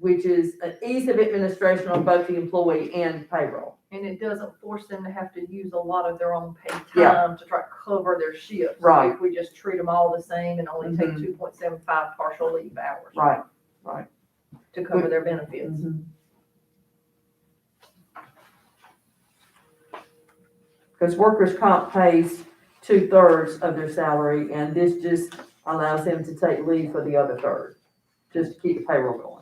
Which is an ease of administration on both the employee and payroll. And it doesn't force them to have to use a lot of their own paid time Yeah. to try to cover their shifts. Right. If we just treat them all the same and only take Mhm. 2.75 partial leave hours. Right. To cover their benefits. Because workers' comp pays 2/3 of their salary, and this just allows them to take leave for the other third, just to keep the payroll going.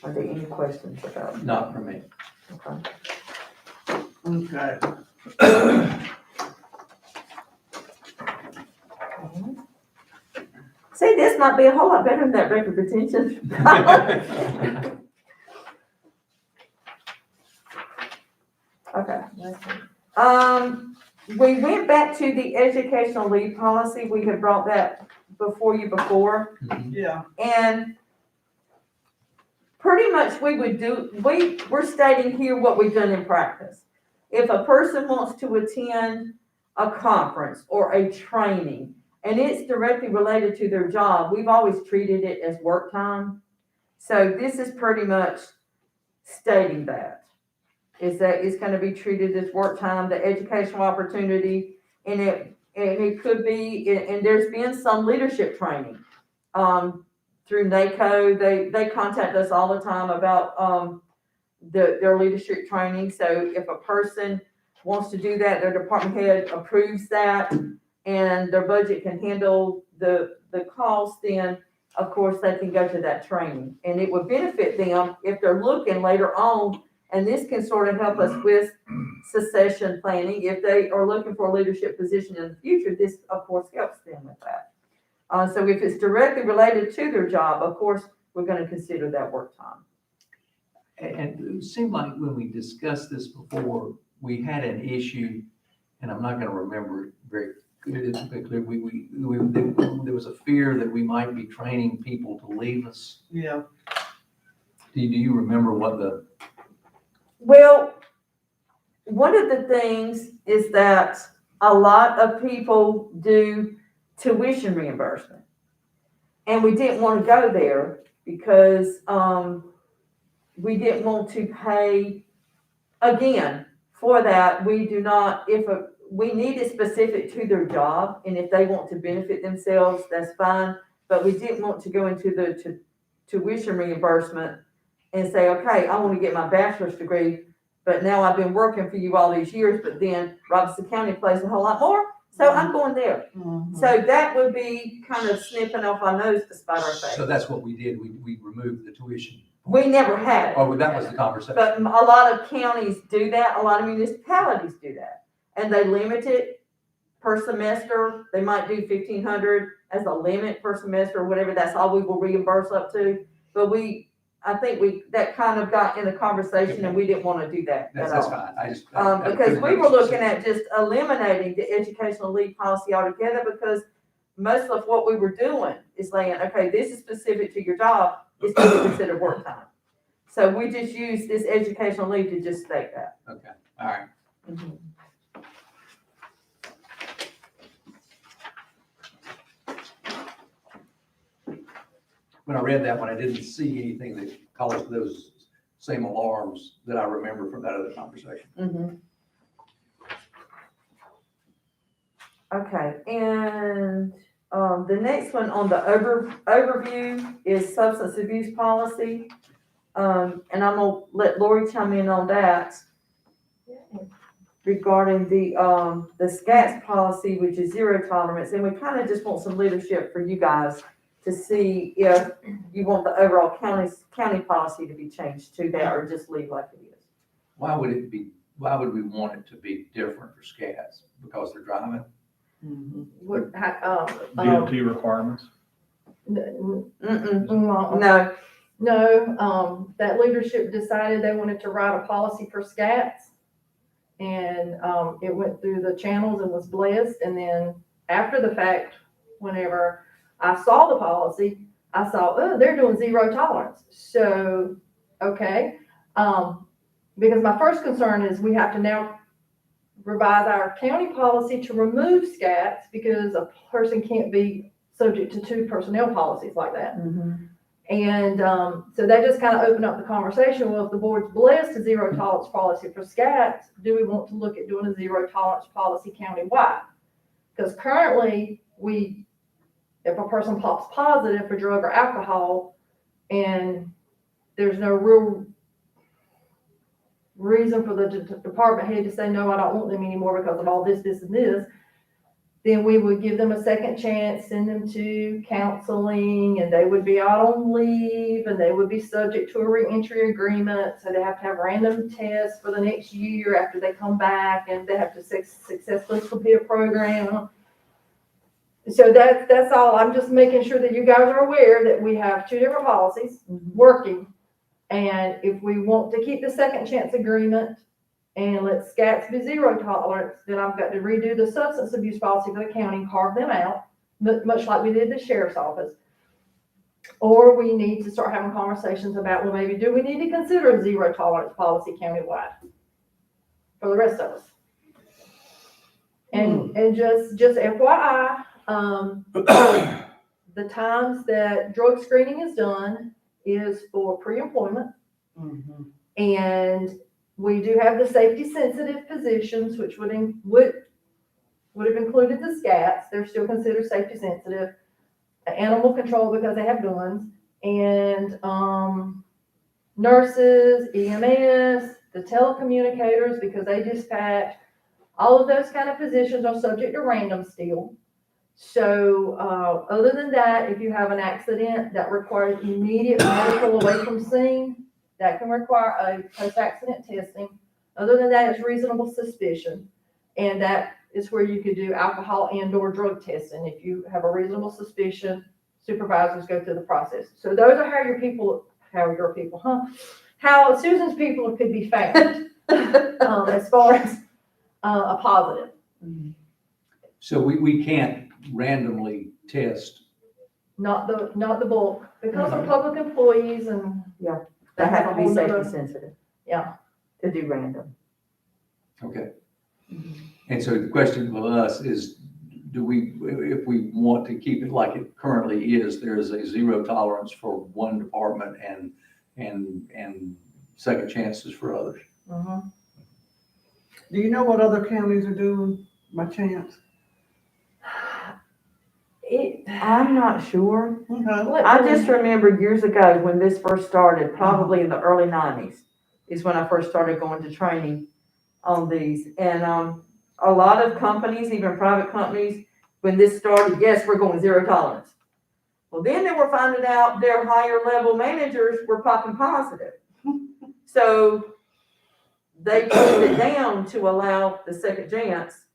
Are there any questions about it? Not for me. Okay. Okay. See, this might be a whole lot better than that record retention. Okay. We went back to the educational leave policy. We had brought that before you before. Yeah, And pretty much we're stating here what we've done in practice. If a person wants to attend a conference or a training, and it's directly related to their job, we've always treated it as work time. So this is pretty much stating that it's gonna be treated as work time, the educational opportunity, and it could be, and there's been some leadership training, through NACO. They contact us all the time about, their leadership training. So if a person wants to do that, their department head approves that, and their budget can handle the cost, then of course they can go to that training. And it would benefit them if they're looking later on, and this can sort of help us with succession planning. If they are looking for a leadership position in the future, this of course helps them with that. So if it's directly related to their job, of course, we're gonna consider that work time. And it seemed like when we discussed this before, we had an issue, and I'm not gonna remember it very clearly. There was a fear that we might be training people to leave us. yeah. Do you remember what the? Well, one of the things is that a lot of people do tuition reimbursement. And we didn't want to go there because, we didn't want to pay, again, for that, we do not, we need it specific to their job, and if they want to benefit themselves, that's fine. But we didn't want to go into the tuition reimbursement and say, okay, I want to get my bachelor's degree, but now I've been working for you all these years, but then Robinson County pays a whole lot more, so I'm going there. So that would be kind of snipping off our nose to spite our face. So that's what we did. We removed the tuition. We never had it. Oh, that was the conversation. But a lot of counties do that, a lot of municipalities do that. And they limit it per semester, they might do 1,500 as a limit per semester, or whatever, that's all we will reimburse up to. But I think that kind of got in the conversation, and we didn't wanna do that at That's all. fine. I just. Because we were looking at just eliminating the educational leave policy altogether, because most of what we were doing is saying, okay, this is specific to your job, it's to be considered work time. So we just use this educational leave to just state that. Okay, all right. When I read that one, I didn't see anything that caused those same alarms that I remember from that other conversation. Okay, and, the next one on the overview is substance abuse policy. And I'm gonna let Lori chime in on that regarding the SCATS policy, which is zero tolerance. And we kind of just want some leadership for you guys to see if you want the overall county policy to be changed to that, or just leave like it is. Why would we want it to be different for SCADs? Because they're driving? What, DOT requirements. No, No, that leadership decided they wanted to write a policy for SCATs. And, it went through the channels and was blessed. And then after the fact, whenever I saw the policy, I saw, oh, they're doing zero tolerance. So, okay. Because my first concern is we have to now revise our county policy to remove SCATs, because a person can't be subject to 2 personnel policies like that. And so that just kind of opened up the conversation. Well, if the board's blessed a zero tolerance policy for SCATs, do we want to look at doing a zero tolerance policy countywide? Because currently, if a person pops positive for drug or alcohol, and there's no real reason for the department head to say, no, I don't want them anymore because of all this, this, and this, then we would give them a second chance, send them to counseling, and they would be out on leave, and they would be subject to a reentry agreement. So they have to have random tests for the next year after they come back, and they have to successfully complete a program. So that's all. I'm just making sure that you guys are aware that we have 2 different policies working. And if we want to keep the second chance agreement and let SCATs be zero tolerance, then I've got to redo the substance abuse policy for the county, carve them out, much like we did the sheriff's office. Or we need to start having conversations about, well, maybe do we need to consider a zero tolerance policy countywide for the rest of us? And just FYI, the times that drug screening is done is for pre-employment. And we do have the safety sensitive positions, which would have included the SCATs. They're still considered safety sensitive. Animal control, because they have guns, and nurses, EMS, the telecommunicators, because they dispatch. All of those kind of positions are subject to random still. So other than that, if you have an accident that requires immediate medical away from scene, that can require a post-accident testing. Other than that, it's reasonable suspicion. And that is where you could do alcohol and/or drug testing. If you have a reasonable suspicion, supervisors go through the process. So those are how Susan's people could be found as far as a positive. So we can't randomly test. Not the bulk, because of public employees and. they have to be That's a whole safety nother- sensitive. Yeah. To do random. Okay. And so the question for us is, do we, if we want to keep it like it currently is, there is a zero tolerance for one department and second chances for others. Mhm. Do you know what other counties are doing by chance? I'm not sure. Okay. I just remember years ago when this first started, probably in the early nineties, is when I first started going to training on these. And, a lot of companies, even private companies, when this started, yes, we're going zero tolerance. Well, then they were finding out their higher level managers were popping positive. So they toned it down to allow the second chance,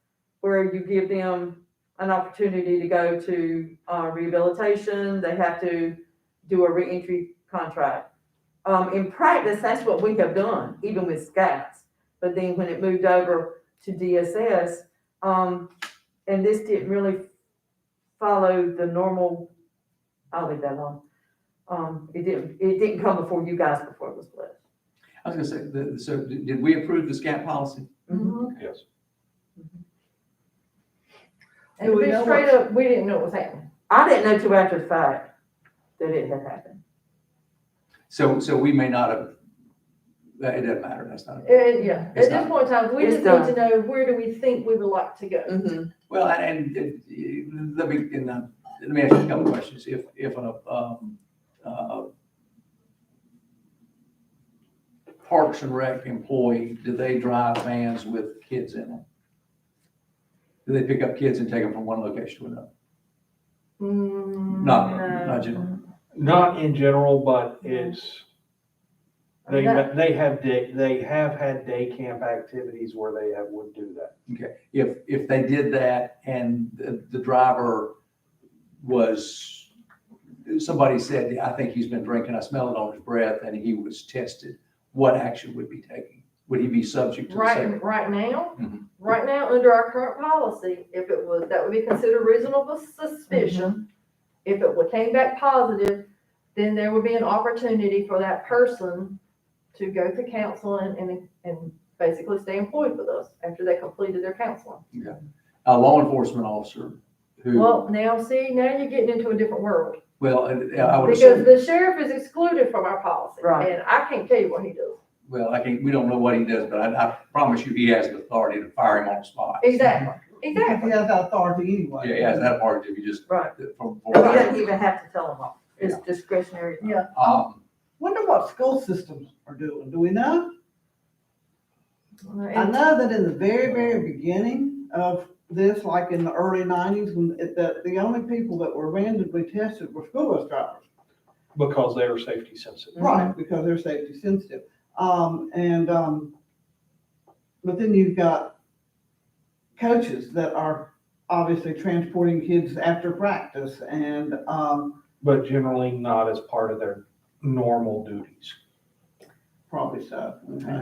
where you give them an opportunity to go to rehabilitation. They have to do a reentry contract. In practice, that's what we have done, even with scouts. But then when it moved over to DSS, and this didn't really follow the normal, I'll leave that alone. It didn't come before you guys before it was blessed. I was gonna say, so did we approve the SCAT policy? Mhm. Yes. And to be straight up, we didn't know what was happening. I didn't know till after the fact that it had happened. So we may not have, it doesn't matter, that's not. Yeah, at It's this not- point in time, we it's just need to know where do we think we would like to go. Well, let me ask you a couple of questions. If Parks and Rec employee, do they drive vans with kids in them? Do they pick up kids and take them from one location to another? Not general. Not in general, but it's, they That- they have had day camp activities where they would do that. Okay, if they did that and the driver was, somebody said, "Yeah, I think he's been drinking, I smell it on his breath," and he was tested, what action would be taken? Would he be subject to the same? Right now, Mhm. right now, under our current policy, if it was, that would be considered reasonable suspicion. If it would came back positive, then there would be an opportunity for that person to go to counseling and basically stay employed with us after they completed their counseling. A law enforcement officer who, Well, now see, now you're getting into a different world. well, I would Because assume, the sheriff is excluded from our policy. Right. And I can't tell you what he does. well, we don't know what he does, but I promise you, he has the authority to fire him on the spot. Exactly, Because exactly. he has that authority anyway. Yeah, he has that authority if you just. Right. From. And we didn't even have to tell them all. It's discretionary. Yeah. Wonder what school systems are doing. Do we know? I And know that in the very, very beginning of this, like in the early nineties, when the only people that were randomly tested were school bus drivers. Because they are safety sensitive. Right, because they're safety sensitive. But then you've got coaches that are obviously transporting kids after practice and, But generally not as part of their normal duties. probably so.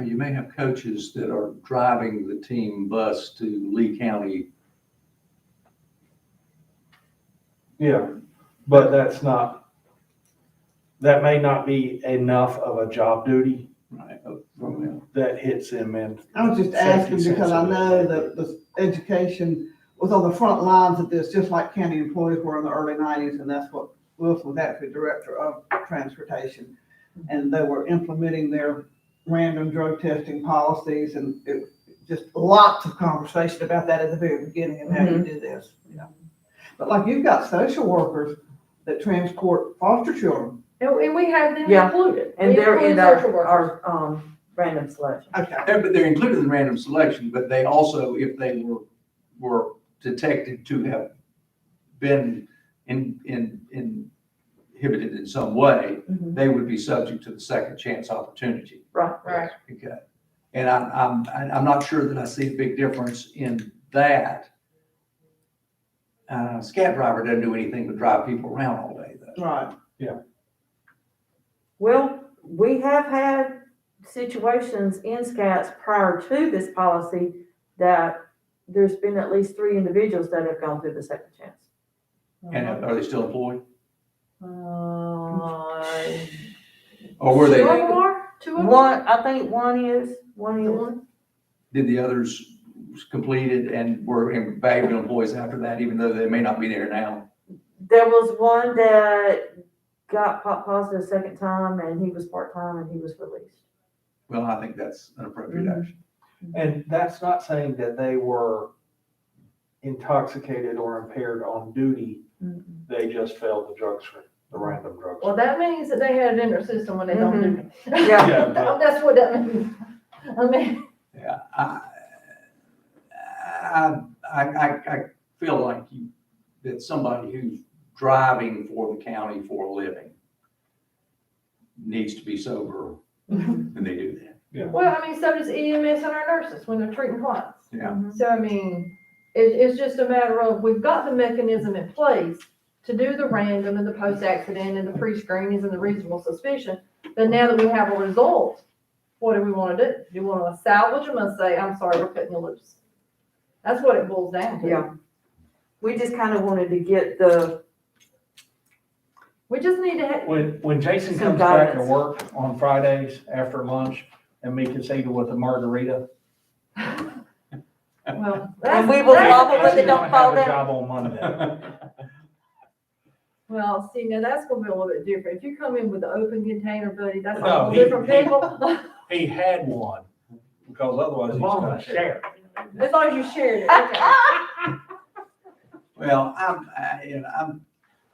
You may have coaches that are driving the team bus to Lee County. Yeah, but that may not be enough of a job duty Right. that hits them in. I was just asking because I know that the education was on the front lines of this, just like county employees were in the early nineties, and that's what Wilson was actually director of transportation. And they were implementing their random drug testing policies, and it just lots of conversation about that at the very beginning of how you do this, you know. But like you've got social workers that transport foster children. and we have them Yeah. included. And We they're include in social workers. our random selection. Okay. They're included in random selection, but they also, if they were detected to have been inhibited in some way, they would be subject to the second chance opportunity. Right. Right. Okay. And I'm not sure that I see a big difference in that. Scat driver doesn't do anything but drive people around all day though. Right. Well, we have had situations in scouts prior to this policy that there's been at least 3 individuals that have gone through the second chance. And are they still employed? Uh, Or were they, Two of them? One, I think one is. did the others completed and were valuable employees after that, even though they may not be there now? There was one that got positive a second time, and he was part-time, and he was released. Well, I think that's an appropriate Mhm. action. And that's not saying that they were intoxicated or impaired on duty. Mhm. They just failed the drug screen, the random drug Well, screen. that means that they had it in their system when they don't do it. Yeah. Yeah, but- That's what that means. I mean, Yeah, I feel like that somebody who's driving for the county for a living needs to be sober when they do that. well, I mean, so does EMS and our nurses when they're treating clients. Yeah. So I mean, it's just a matter of, we've got the mechanism in place to do the random and the post-accident and the pre-screenings and the reasonable suspicion. But now that we have a result, what do we want to do? Do you want to salvage them and say, I'm sorry, we're cutting you loose? That's what it boils down to. Yeah. We just kind of wanted to get the, We just need to have, When Jason Some comes back to guidance. work on Fridays after lunch and meet us either with a margarita. well. And we will that's- follow with it, don't fall Have a down. job on Monday. Well, see, now that's gonna be a little bit different. If you come in with the open container, buddy, that's a No, whole he- different he- people. He had one, because otherwise As he's long gonna as I share. As long as you shared it, okay. Well,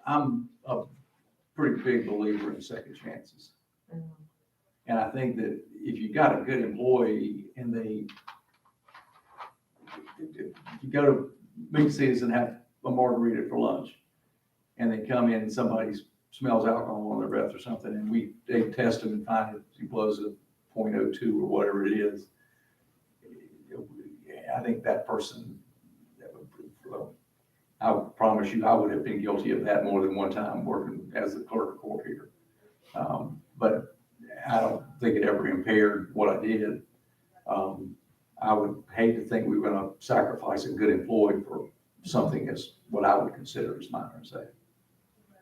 I'm a pretty big believer in second chances. And I think that if you got a good employee and you go to Big C's and have a margarita for lunch, and they come in and somebody smells alcohol on their breath or something, and they test them and find that he blows a .02 or whatever it is, I think that person, I would promise you, I would have been guilty of that more than one time working as the clerk of court here. But I don't think it ever impaired what I did. I would hate to think we were gonna sacrifice a good employee for something as what I would consider as minor as that.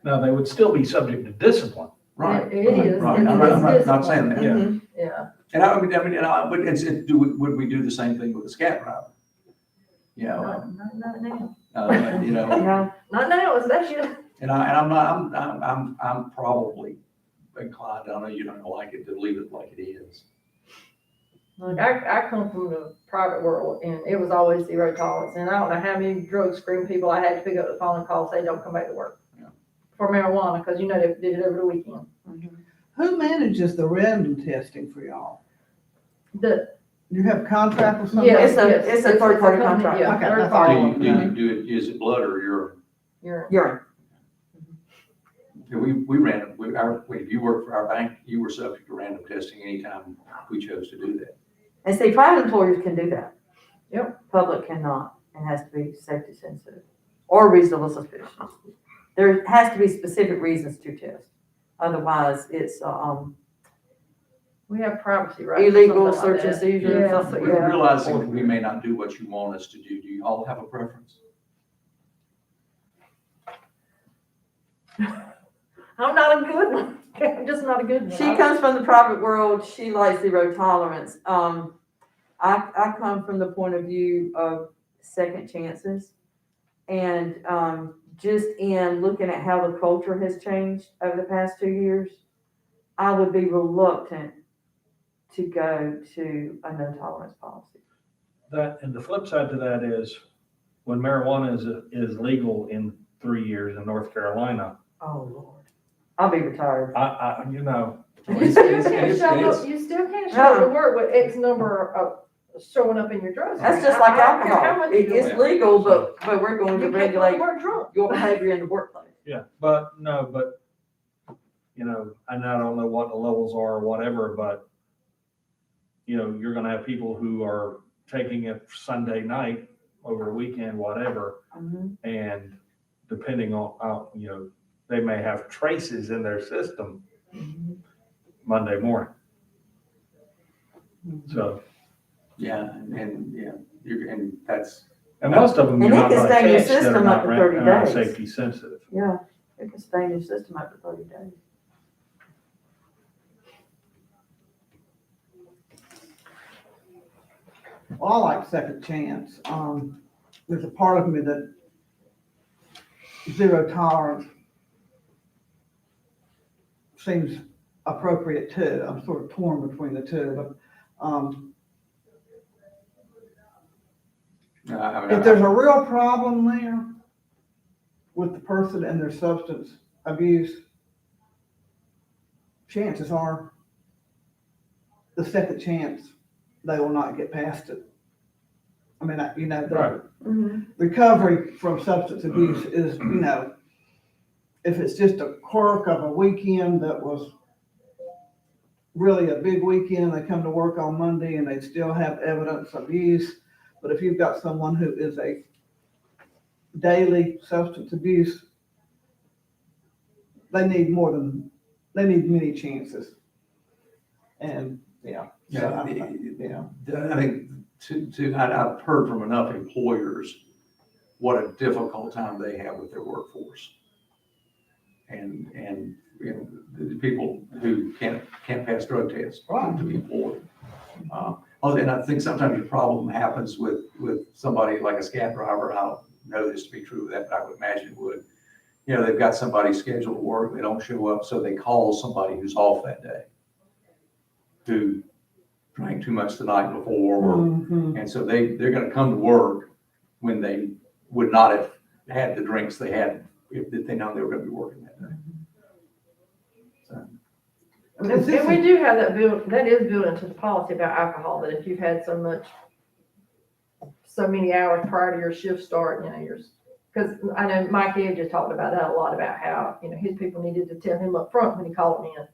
Now, they would still be subject to discipline. Right. It is, Right. and I'm not saying that. Yeah. Mhm. Yeah, And but would we do the same thing with a scat driver? You know, not now. you know, no, Not now, especially. I'm probably inclined, I know you don't like it, to leave it like it is. Look, I come from the private world, and it was always zero tolerance, and I don't know how many drug screen people I had to pick up the phone and call, say, don't come back to work. Yeah. For marijuana, because you know they did it over the weekend. Who manages the random testing for y'all? The, You have contract with somebody? yes, It's a- yes, it's a third-party company, contract. Yeah, Okay, third that's party. all. Do you do it, is it blood or urine? You're, urine. Yeah, we ran, if you worked for our bank, you were subject to random testing anytime we chose to do that. And see, private employers can do that. Yep. Public cannot, and has to be safety sensitive or reasonable suspicion. There has to be specific reasons to test. Otherwise, it's, we have privacy rights. or illegal something like search and that. seizure or Yeah, something. We're yeah. realizing that we may not do what you want us to do. Do you all have a preference? I'm not a good one. I'm just not a good one. She comes from the private world, she likes zero tolerance. I come from the point of view of second chances. And, just in looking at how the culture has changed over the past 2 years, I would be reluctant to go to a no tolerance policy. That, and the flip side to that is, when marijuana is legal in 3 years in North Carolina, Oh, Lord. I'll be retired. you know, You still It can't is- show it is- up, you still can't show up to No. work with X number of showing up in your drugs. That's just like I don't care how alcohol. much you It's do. legal, but we're going to You can't go to regulate work drunk. your behavior in the workplace. yeah, but, you know, and I don't know what the levels are or whatever, but, you know, you're gonna have people who are taking it Sunday night over the weekend, whatever, and depending on, you know, they may have traces in their system Monday morning. So, Yeah, and that's, and most of them, And you're it not can gonna stay in your catch that are system not up to 30 days. safety sensitive. Yeah, it can stay in your system up to 30 days. Well, I like second chance. There's a part of me that zero tolerance seems appropriate too. I'm sort of torn between the two, but, I mean, if there's a real problem there with the person and their substance abuse, chances are the second chance, they will not get past it. I mean, you know, Right. the recovery from substance abuse is, you know, if it's just a quirk of a weekend that was really a big weekend, they come to work on Monday and they still have evidence of use. But if you've got someone who is a daily substance abuse, they need many chances. And, yeah. Yeah, Yeah. I think I've heard from enough employers what a difficult time they have with their workforce. And you know, the people who can't pass drug tests to be employed. And I think sometimes your problem happens with somebody like a scat driver. I don't know this to be true of that, but I would imagine it would. You know, they've got somebody scheduled to work, they don't show up, so they call somebody who's off that day, who drank too much the night before, and so they're gonna come to work when they would not have had the drinks they had if they know they were gonna be working that day. So, And we do have that is built into the policy about alcohol, that if you've had so many hours prior to your shift start, you know, because I know Mike Edge just talked about that a lot, about how, you know, his people needed to tell him up front when he called them in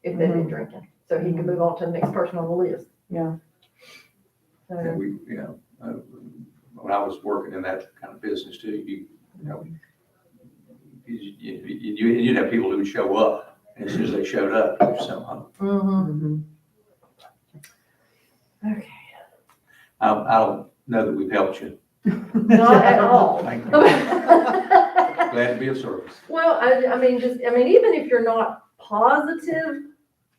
if they'd been drinking, so he could move on to the next person on the list. Yeah. and we, you know, when I was working in that kind of business too, you know, you'd have people who would show up, and as soon as they showed up, they were sent home. Okay. I don't know that we've helped you. Not at all. Thank you. Glad to be of service. Well, I mean, even if you're not positive,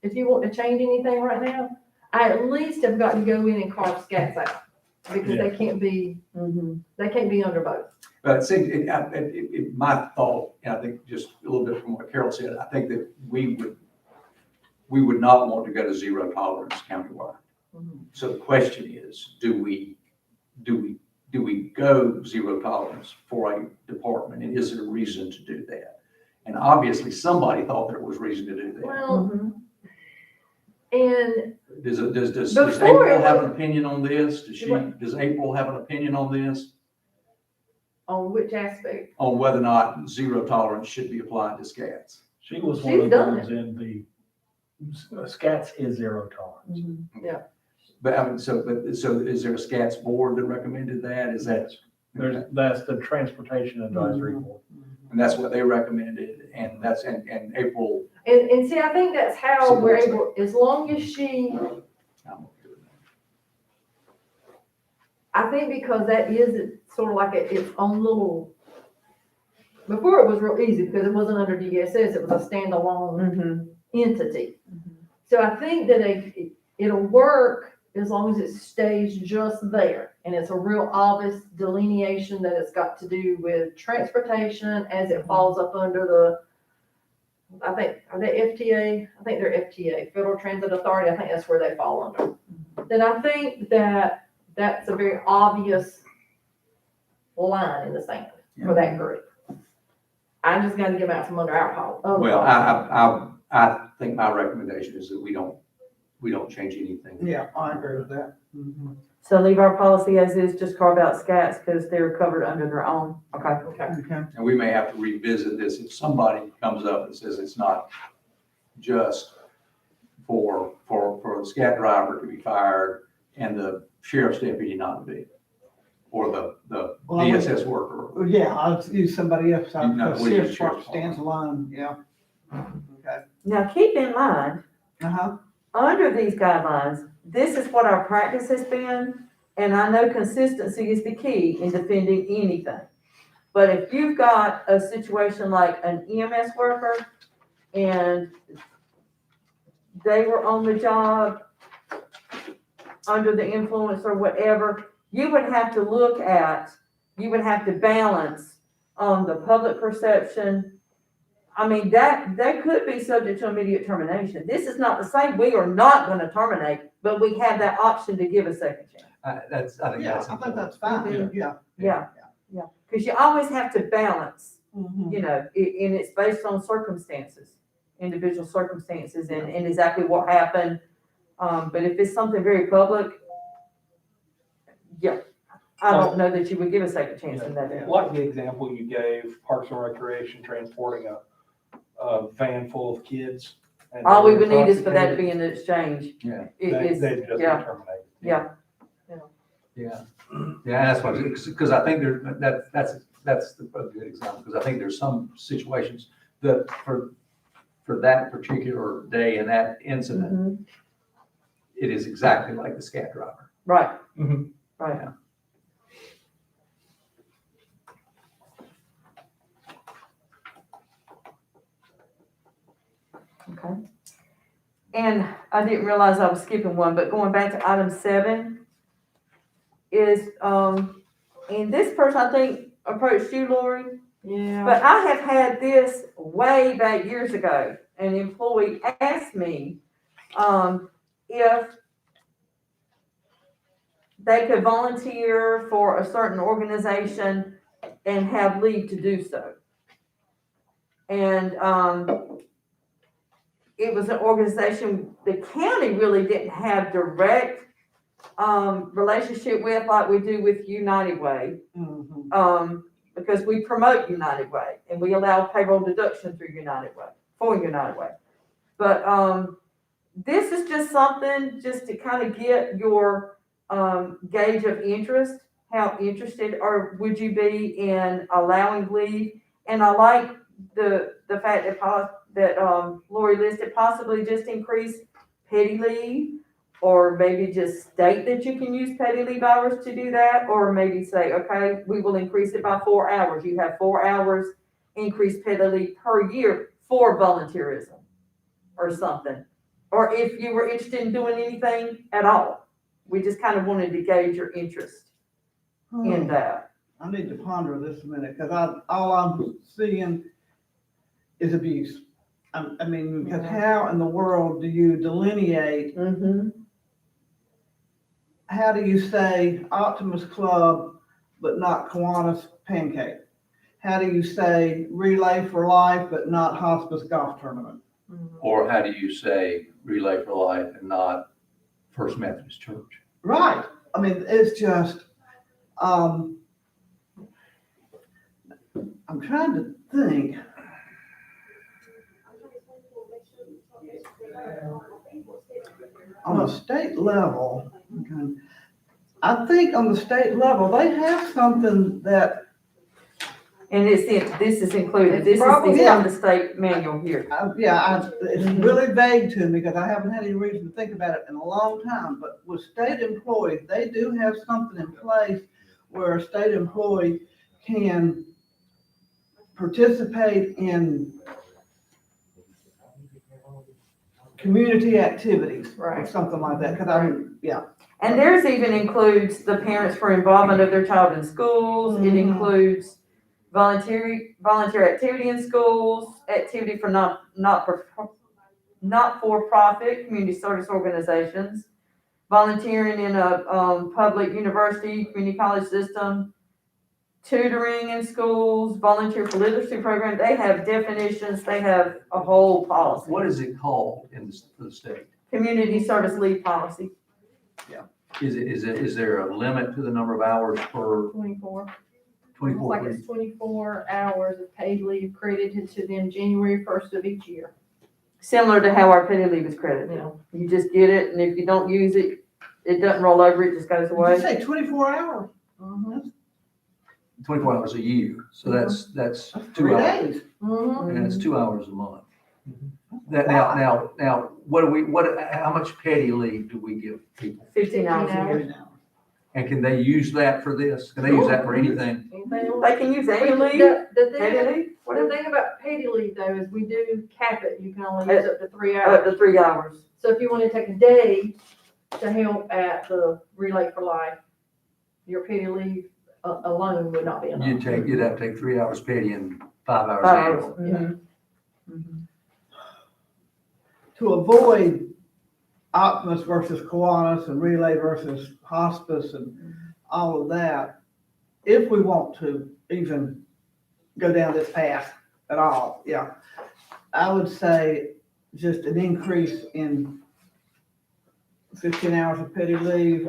if you want to change anything right now, I at least have got to go in and carve scats out, because they can't be under both. But see, my thought, and I think just a little bit from what Carol said, I think that we would not want to go to zero tolerance countywide. So the question is, do we go zero tolerance for a department, and is there a reason to do that? And obviously, somebody thought there was reason to do that. Well, and Does Before April it have was- an opinion on this? Does April have an opinion on this? on which aspect? On whether or not zero tolerance should be applied to scats? She was one She's of the done ones in the, scats is zero tolerance. But I mean, so is there a scats board that recommended that? Is that? That's the Transportation Advisory Board. And that's what they recommended, and that's, and April. And see, I think that's how we're able, as long as she, I'm okay with that. I think because that is sort of like its own little, before it was real easy because it wasn't under DSS, it was a standalone entity. So I think that it'll work as long as it stays just there. And it's a real obvious delineation that it's got to do with transportation as it falls up under the, I think, are they FTA? I think they're FTA, Federal Transit Authority. I think that's where they fall under. Then I think that that's a very obvious line in the sand for that group. I just got to get out from under alcohol. Well, I think my recommendation is that we don't change anything. Yeah, I agree with that. So leave our policy as is, just carve out scats because they're covered under their own. Okay. Okay. And we may have to revisit this if somebody comes up and says it's not just for the scat driver to be fired and the sheriff's deputy not to be, or the DSS worker. Yeah, I'll use somebody else. No, The we use sheriff's sheriff's department stands alone, yeah. Okay. Now keep in mind, Uh-huh. under these guidelines, this is what our practice has been, and I know consistency is the key in defending anything. But if you've got a situation like an EMS worker and they were on the job under the influence or whatever, you would have to balance the public perception. I mean, that could be subject to immediate termination. This is not to say we are not gonna terminate, but we have that option to give a second chance. I think Yeah, that's I think important. that's fine, yeah. Yeah, because you always have to balance, Mhm. you know, and it's based on circumstances, individual circumstances and exactly what happened. But if it's something very public, yeah, I don't know that you would give a second chance in that. Like the example you gave, Parks and Recreation transporting a van full of kids. and All we they were would need is for that to intoxicated, be an exchange. Yeah. They'd just be yeah. terminated. Yeah. Yeah, that's what, because I think that's a good example, because I think there's some situations that for that particular day and that incident, Mhm. it is exactly like the scat driver. Right. Mhm. Right. Yeah. Okay. And I didn't realize I was skipping one, but going back to item 7 is, and this person I think approached you, Lori, Yeah. but I have had this way back years ago. An employee asked me, if they could volunteer for a certain organization and have leave to do so. And, it was an organization the county really didn't have direct, relationship with like we do with United Way. Mhm. Because we promote United Way and we allow payroll deduction through United Way, for United Way. But, this is just something just to kind of get your, gauge of interest. How interested or would you be in allowing leave? And I like the fact that Lori listed possibly just increase petty leave, or maybe just state that you can use petty leave hours to do that, or maybe say, okay, we will increase it by 4 hours. You have 4 hours increased petty leave per year for volunteerism or something. Or if you were interested in doing anything at all, we just kind of wanted to gauge your interest in that. I need to ponder this a minute, because all I'm seeing is abuse. I mean, because how in the world do you delineate, Mm-hmm. how do you say Optimus Club, but not Kiwanis Pancake? How do you say Relay for Life, but not Hospice Golf Tournament? Or how do you say Relay for Life and not First Methodist Church? Right, I mean, it's just, I'm trying to think. On the state level, okay, I think on the state level, they have something that, And this is included. This is Probably, from the state manual here. it's really vague to me, because I haven't had any reason to think about it in a long time, but with state employees, they do have something in place where a state employee can participate in community activities, or Right. something like that, because And theirs even includes the parents for involvement of their child in schools. It Mhm. includes volunteer activity in schools, activity for not-for-profit community service organizations, volunteering in a public university, community college system, tutoring in schools, volunteer for literacy program. They have definitions. They have a whole policy. What is it called for the state? Community service leave policy. Is there a limit to the number of hours per 24. 24 Like weeks? it's 24 hours of paid leave credited to them January 1st of each year. Similar to how our petty leave is credited. Yeah. You just get it, and if you don't use it, it doesn't roll over, it just goes you away. say 24 hours, 24 hours a year, so that's that's 2 3 hours. days. Mhm. And that's 2 hours a month. That, now, how much petty leave do we give people? 15 hours a year. 15 And can they use that for this? Can they use that for anything? Anything else? They can use annual leave, The petty thing, leave, the whatever, thing about petty leave though is we do cap it. You can only use up to 3 up hours. to 3 hours. So if you want to take a day, to help at the Relay for Life, your petty leave alone would not be enough. You'd have to take 3 hours petty and 5 hours 5 annual. hours. Mhm. To avoid Optimus versus Kiwanis and Relay versus Hospice and all of that, if we want to even go down this path at all, yeah, I would say just an increase in 15 hours of petty leave,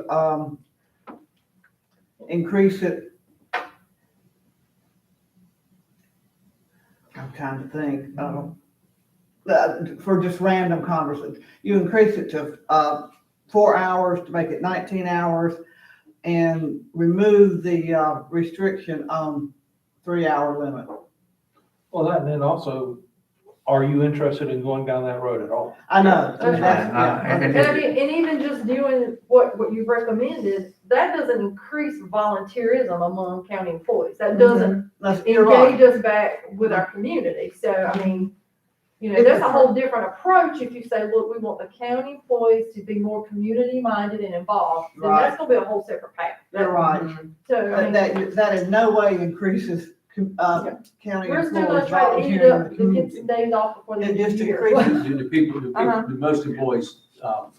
increase it. I'm trying to think, for just random conversations, you increase it to 4 hours to make it 19 hours and remove the restriction on 3-hour limit. Well, that, and then also, are you interested in going down that road at all? I know. That's yeah. And- And I mean, and even just doing what you've recommended, that doesn't increase volunteerism among county employees. That doesn't You're right. engage us back with our community. So, I mean, you know, that's a whole different approach if you say, look, we want the county employees to be more community-minded and involved, then that's gonna be a whole separate path. You're right. So, I mean, That in no way increases county we're still employees gonna try to eat volunteering in up the the community. kids' days off before the It end of just the year. increases. Do most employees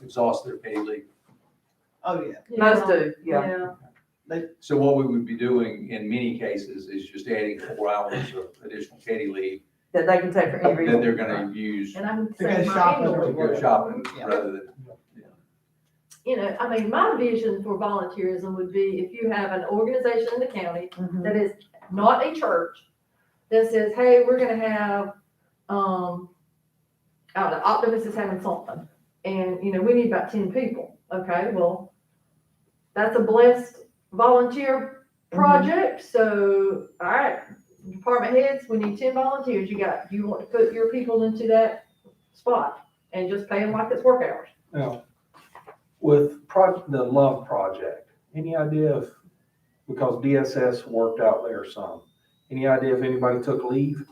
exhaust their petty leave? Oh, yeah. Most do, yeah. So what we would be doing in many cases is just adding 4 hours of additional petty leave That they can take for any that reason. they're gonna use And I'm To go saying my shopping annual to go report. shopping Yeah. rather than. You know, I mean, my vision for volunteerism would be if you have an organization in the county Mhm. that is not a church, that says, hey, we're gonna have, I don't know, Optimus is having something, and, you know, we need about 10 people. Okay, well, that's a blessed volunteer project, so, all right, department heads, we need 10 volunteers. You want to put your people into that spot and just pay them like it's work hours. Now, with the Love Project, any idea of, because DSS worked out there some, any idea if anybody took leave?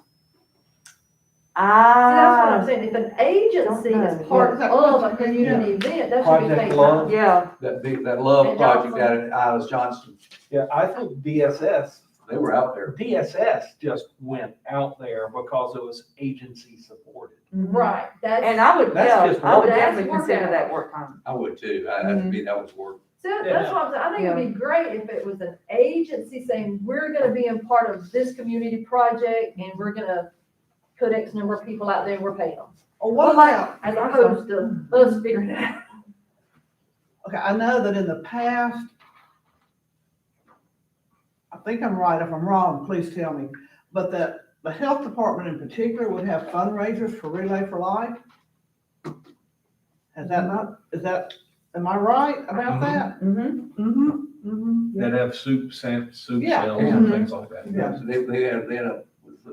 See, that's what I'm Ah, saying, if an agency Don't know. is part of a community event, that should be Project paid Love. time. yeah, That love And project Johnson. out at Isles Johnston, Yeah, I think DSS they were out there. DSS just went out there because it was agency supported. Right, that's. and I would, That's yeah, just I would work. definitely That's consider work that hours. work time. I would too. To me, that was work. So that's what I'm saying, I think it'd be great if it was an agency saying, we're gonna be a part of this community project and we're gonna put X number of people out there, we're paying them. Or what Well, like- about, As opposed to us figuring it out. okay, I know that in the past, I think I'm right, if I'm wrong, please tell me, but that the health department in particular would have fundraisers for Relay for Life? Is that, am I right about that? Mm-hmm. Mm-hmm, mm-hmm. That have soup Yeah. sales and things like that. Yeah. So they had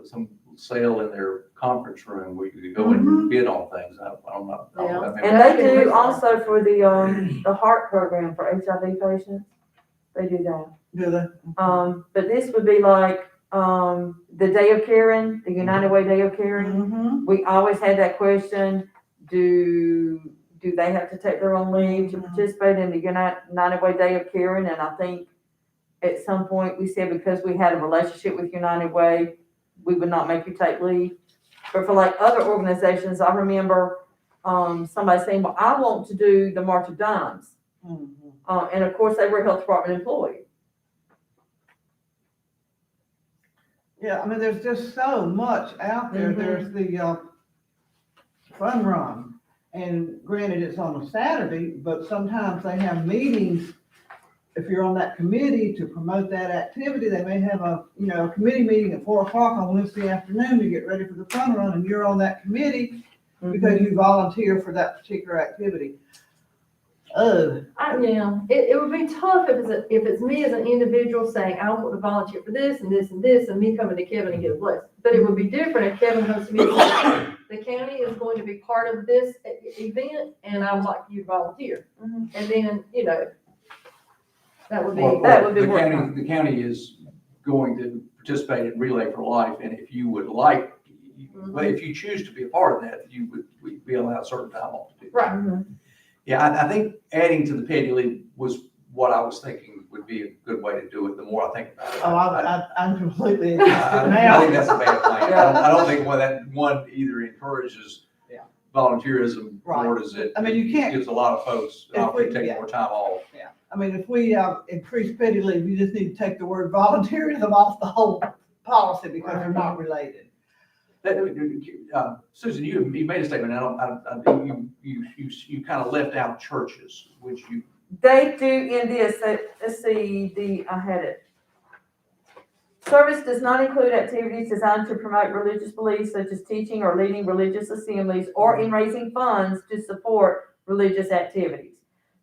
some sale in their conference room where you could go and bid on things. I don't know. I don't know. And they do also for the heart program for HIV patients. They do that. Do they? But this would be like, the Day of Caring, the United Way Day of Caring. Mm-hmm. We always had that question, do they have to take their own leave to participate in the United Way Day of Caring? And I think at some point we said because we had a relationship with United Way, we would not make you take leave. But for like other organizations, I remember, somebody saying, well, I want to do the March of Dimes. And of course, they were a health department employee. Yeah, I mean, there's just so much out there. Mhm. There's the fun run. And granted, it's on a Saturday, but sometimes they have meetings. If you're on that committee to promote that activity, they may have a committee meeting at 4 o'clock on Wednesday afternoon to get ready for the fun run, and you're on that committee because you volunteer for that particular activity. Yeah, it would be tough if it's me as an individual saying, I want to volunteer for this and this and this, and me coming to Kevin and get a blessing. But it would be different if Kevin comes to me and says, the county is going to be part of this event, and I would like you to volunteer. Mhm. And then, that would be. Well, The county is going to participate in Relay for Life, and if you would like, but if you choose to be a part of that, we'd be allowed a certain time off to do. Right. Mhm. Yeah, I think adding to the paid leave was what I was thinking would be a good way to do it, the more I think about it. Oh, I'm completely against it I now. think that's a bad plan. I don't think that one either encourages Yeah. volunteerism, Right. nor does it. I mean, you can't- Gives a lot of folks an If we- opportunity to take yeah. more time off. Yeah, I mean, if we, increase petty leave, you just need to take the word volunteerism off the whole policy because they're not related. Susan, you made a statement, you kind of left out churches, which you, They do in this, let's see, I had it. Service does not include activities designed to promote religious beliefs such as teaching or leading religious assemblies or in raising funds to support religious activities.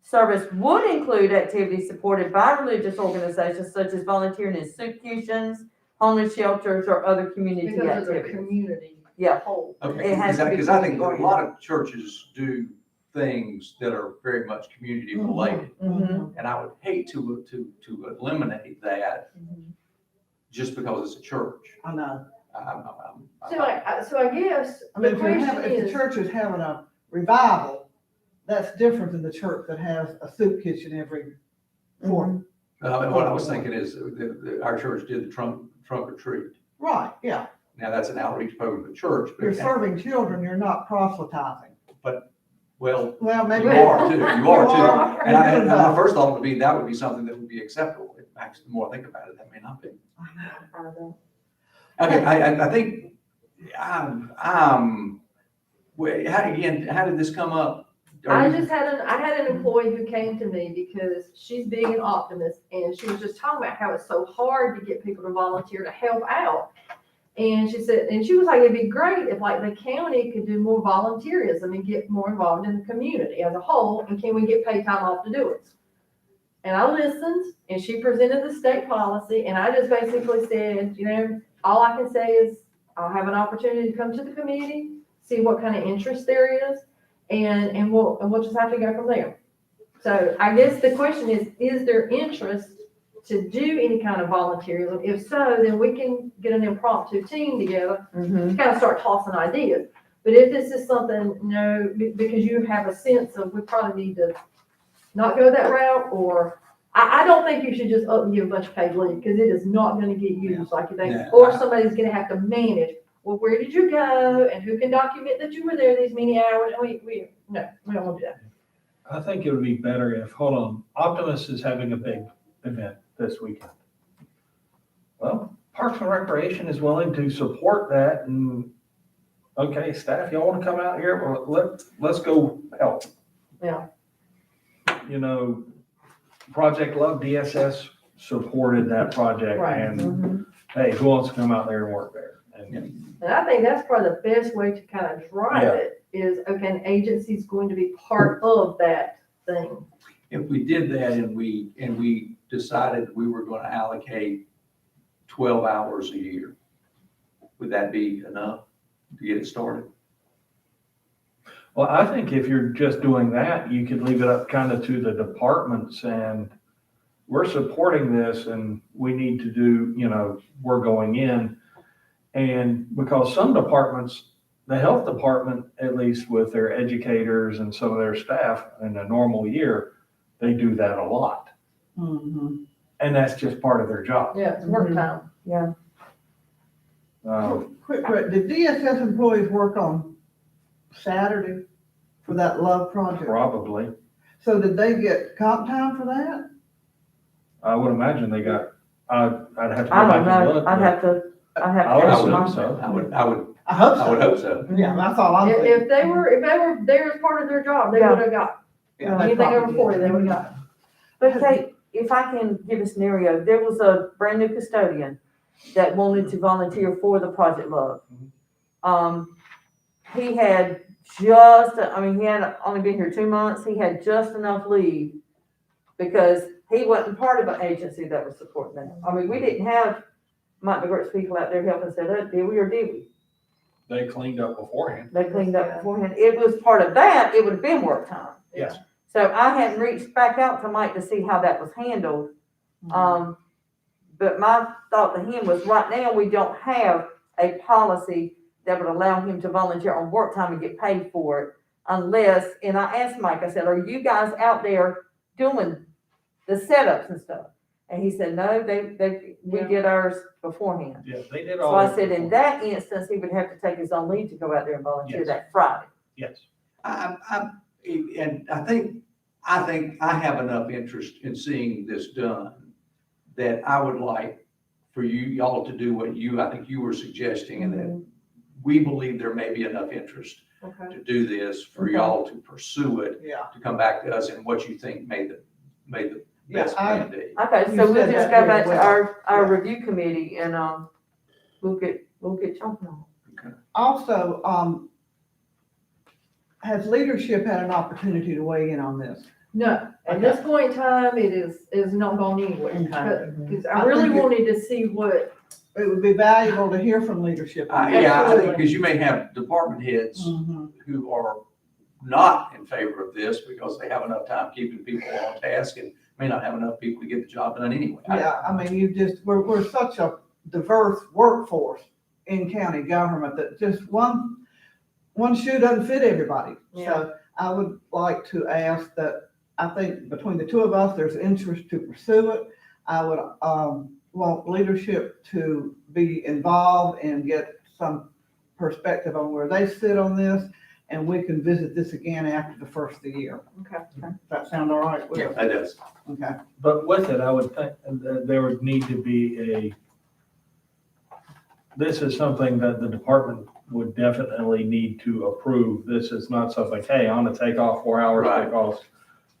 Service would include activities supported by religious organizations such as volunteering in soup kitchens, homeless shelters, or other community Because of the activities. community Yeah. whole. okay, It has to be because I think a community lot of churches do things that are very much community related. Mhm. And I would hate to eliminate that just because it's a church. I know. So I guess I the mean, question if the is, church is having a revival, that's different than the church that has a soup kitchen every fourth. And what I was thinking is, our church did the trunk or treat. Right, yeah. Now, that's an outreach program of the church, You're but, serving children, you're not proselytizing. well, Well, maybe. you are too, you are too. are. And my first thought would be, that would be something that would be acceptable. Actually, the more I think about it, that may not be. I don't- Okay, I think, how did this come up? I had an employee who came to me because she's being an optimist, and she was just talking about how it's so hard to get people to volunteer to help out. And she said, and she was like, it'd be great if like the county could do more volunteerism and get more involved in the community as a whole, and can we get paid time off to do it? And I listened, and she presented the state policy, and I just basically said, all I can say is I'll have an opportunity to come to the committee, see what kind of interest there is, and we'll just have to go from there. So I guess the question is there interest to do any kind of volunteerism? If so, then we can get an impromptu team together to kind of start tossing ideas. But if this is something, no, because you have a sense of we probably need to not go that route, or I don't think you should just up and give a bunch of paid leave, because it is not gonna get used like you think, Yeah. or somebody's gonna have to manage, well, where did you go, and who can document that you were there these many hours, and we don't wanna do that. I think it would be better if, hold on, Optimus is having a big event this weekend. Well, Parks and Recreation is willing to support that, and, okay, staff, y'all wanna come out here? Well, let's go help. Yeah. Project Love DSS supported that project, Right. and hey, who wants to come out there and work there? And And I think that's probably the best way to kind of drive Yeah. it, is, okay, an agency's going to be part of that thing. If we did that and we decided we were gonna allocate 12 hours a year, would that be enough to get it started? Well, I think if you're just doing that, you could leave it up kind of to the departments, and we're supporting this and we need to do, we're going in. And because some departments, the health department, at least with their educators and some of their staff in a normal year, they do that a lot. Mhm. And that's just part of their job. Yeah, it's work time. Yeah. Quick, did DSS employees work on Saturday for that love project? Probably. So did they get comp time for that? I would imagine they got, I'd have to go I don't back and know, look. I'd have to I would ask assume my. so. I would I hope hope so. so. Yeah, that's all I'm thinking. If they were there as part of their job, they Yeah. would have got, Yeah, they anything over probably 40, did. they would have got. But Kate, if I can give a scenario, there was a brand new custodian that wanted to volunteer for the Project Love. He had he had only been here 2 months, he had just enough leave because he wasn't part of an agency that was supporting that. I mean, we didn't have Mike McGurk's people out there helping set up, did we, or did we? They cleaned up beforehand. They cleaned up beforehand. It was part of that, it would have been work time. Yes. So I hadn't reached back out to Mike to see how that was handled. But my thought to him was, right now, we don't have a policy that would allow him to volunteer on work time and get paid for it. unless, and I asked Mike, I said, are you guys out there doing the setups and stuff? And he said, no, we did ours beforehand. Yeah, they did So all. I that said, in before. that instance, he would have to take his own leave to go out there and volunteer Yes. that Friday. Yes. And I think I have enough interest in seeing this done that I would like for y'all to do what I think you were suggesting, and that we believe there may be enough interest Okay. to do this for Okay. y'all to pursue it, Yeah. to come back to us and what you think made the best Yeah, plan be. Okay, You so we'll said just that go back to very our Yeah. review committee and, we'll get jumping on it. Also, has leadership had an opportunity to weigh in on this? No, at this point in time, it is not going anywhere. Okay. Because I really think it- wanted to see what, It would be valuable to hear from leadership. on this. Yeah, I think, Absolutely. because you may have department heads Mhm. who are not in favor of this because they have enough time keeping people on task and may not have enough people to get the job done anyway. Yeah, I mean, we're such a diverse workforce in county government that just one shoe doesn't fit everybody. So I would like to ask that, I think between the two of us, there's interest to pursue it. I would, want leadership to be involved and get some perspective on where they sit on this, and we can visit this again after the first of the year. okay. Does that sound all right? Will? Yeah, that does. Okay. But with it, I would think that there would need to be this is something that the department would definitely need to approve. This is not something, hey, I'm gonna take off 4 hours Right. because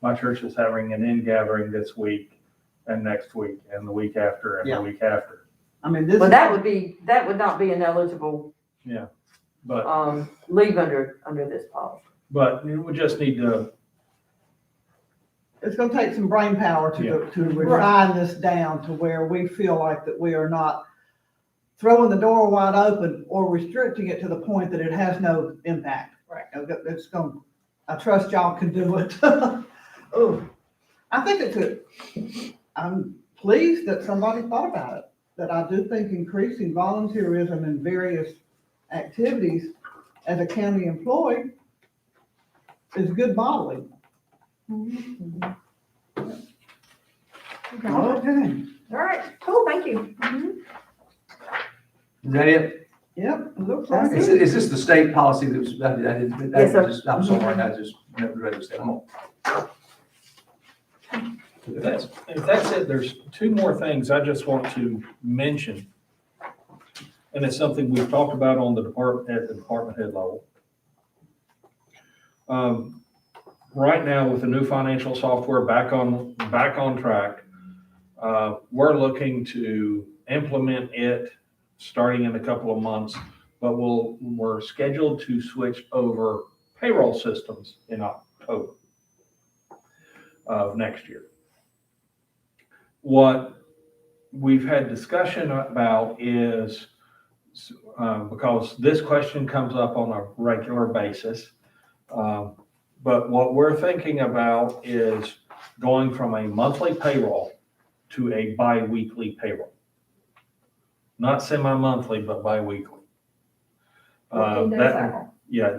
my church is having an in-gathering this week and next week and the week after and Yeah. the week after. I mean, this. Well, that would not be an eligible, But, leave under this policy. but we just need to, It's gonna take some brain power to refine this down to where we feel like that we are not throwing the door wide open or restricting it to the point that it has no impact. Right. It's gonna, I trust y'all can do it. Oh, I think I'm pleased that somebody thought about it, that I do think increasing volunteerism in various activities as a county employee is good modeling. Okay. Okay. All right, cool, thank you. Is that it? Yep, it looks like That's it. Is this the state policy that was, Yes, sir. I'm sorry, I just never read this. if that's it, there's two more things I just want to mention. And it's something we've talked about on the at the department head level. Right now, with the new financial software back on track, we're looking to implement it starting in a couple of months, but we're scheduled to switch over payroll systems in October of next year. What we've had discussion about is, because this question comes up on a regular basis, but what we're thinking about is going from a monthly payroll to a bi-weekly payroll. Not semi-monthly, but bi-weekly. 14 days out.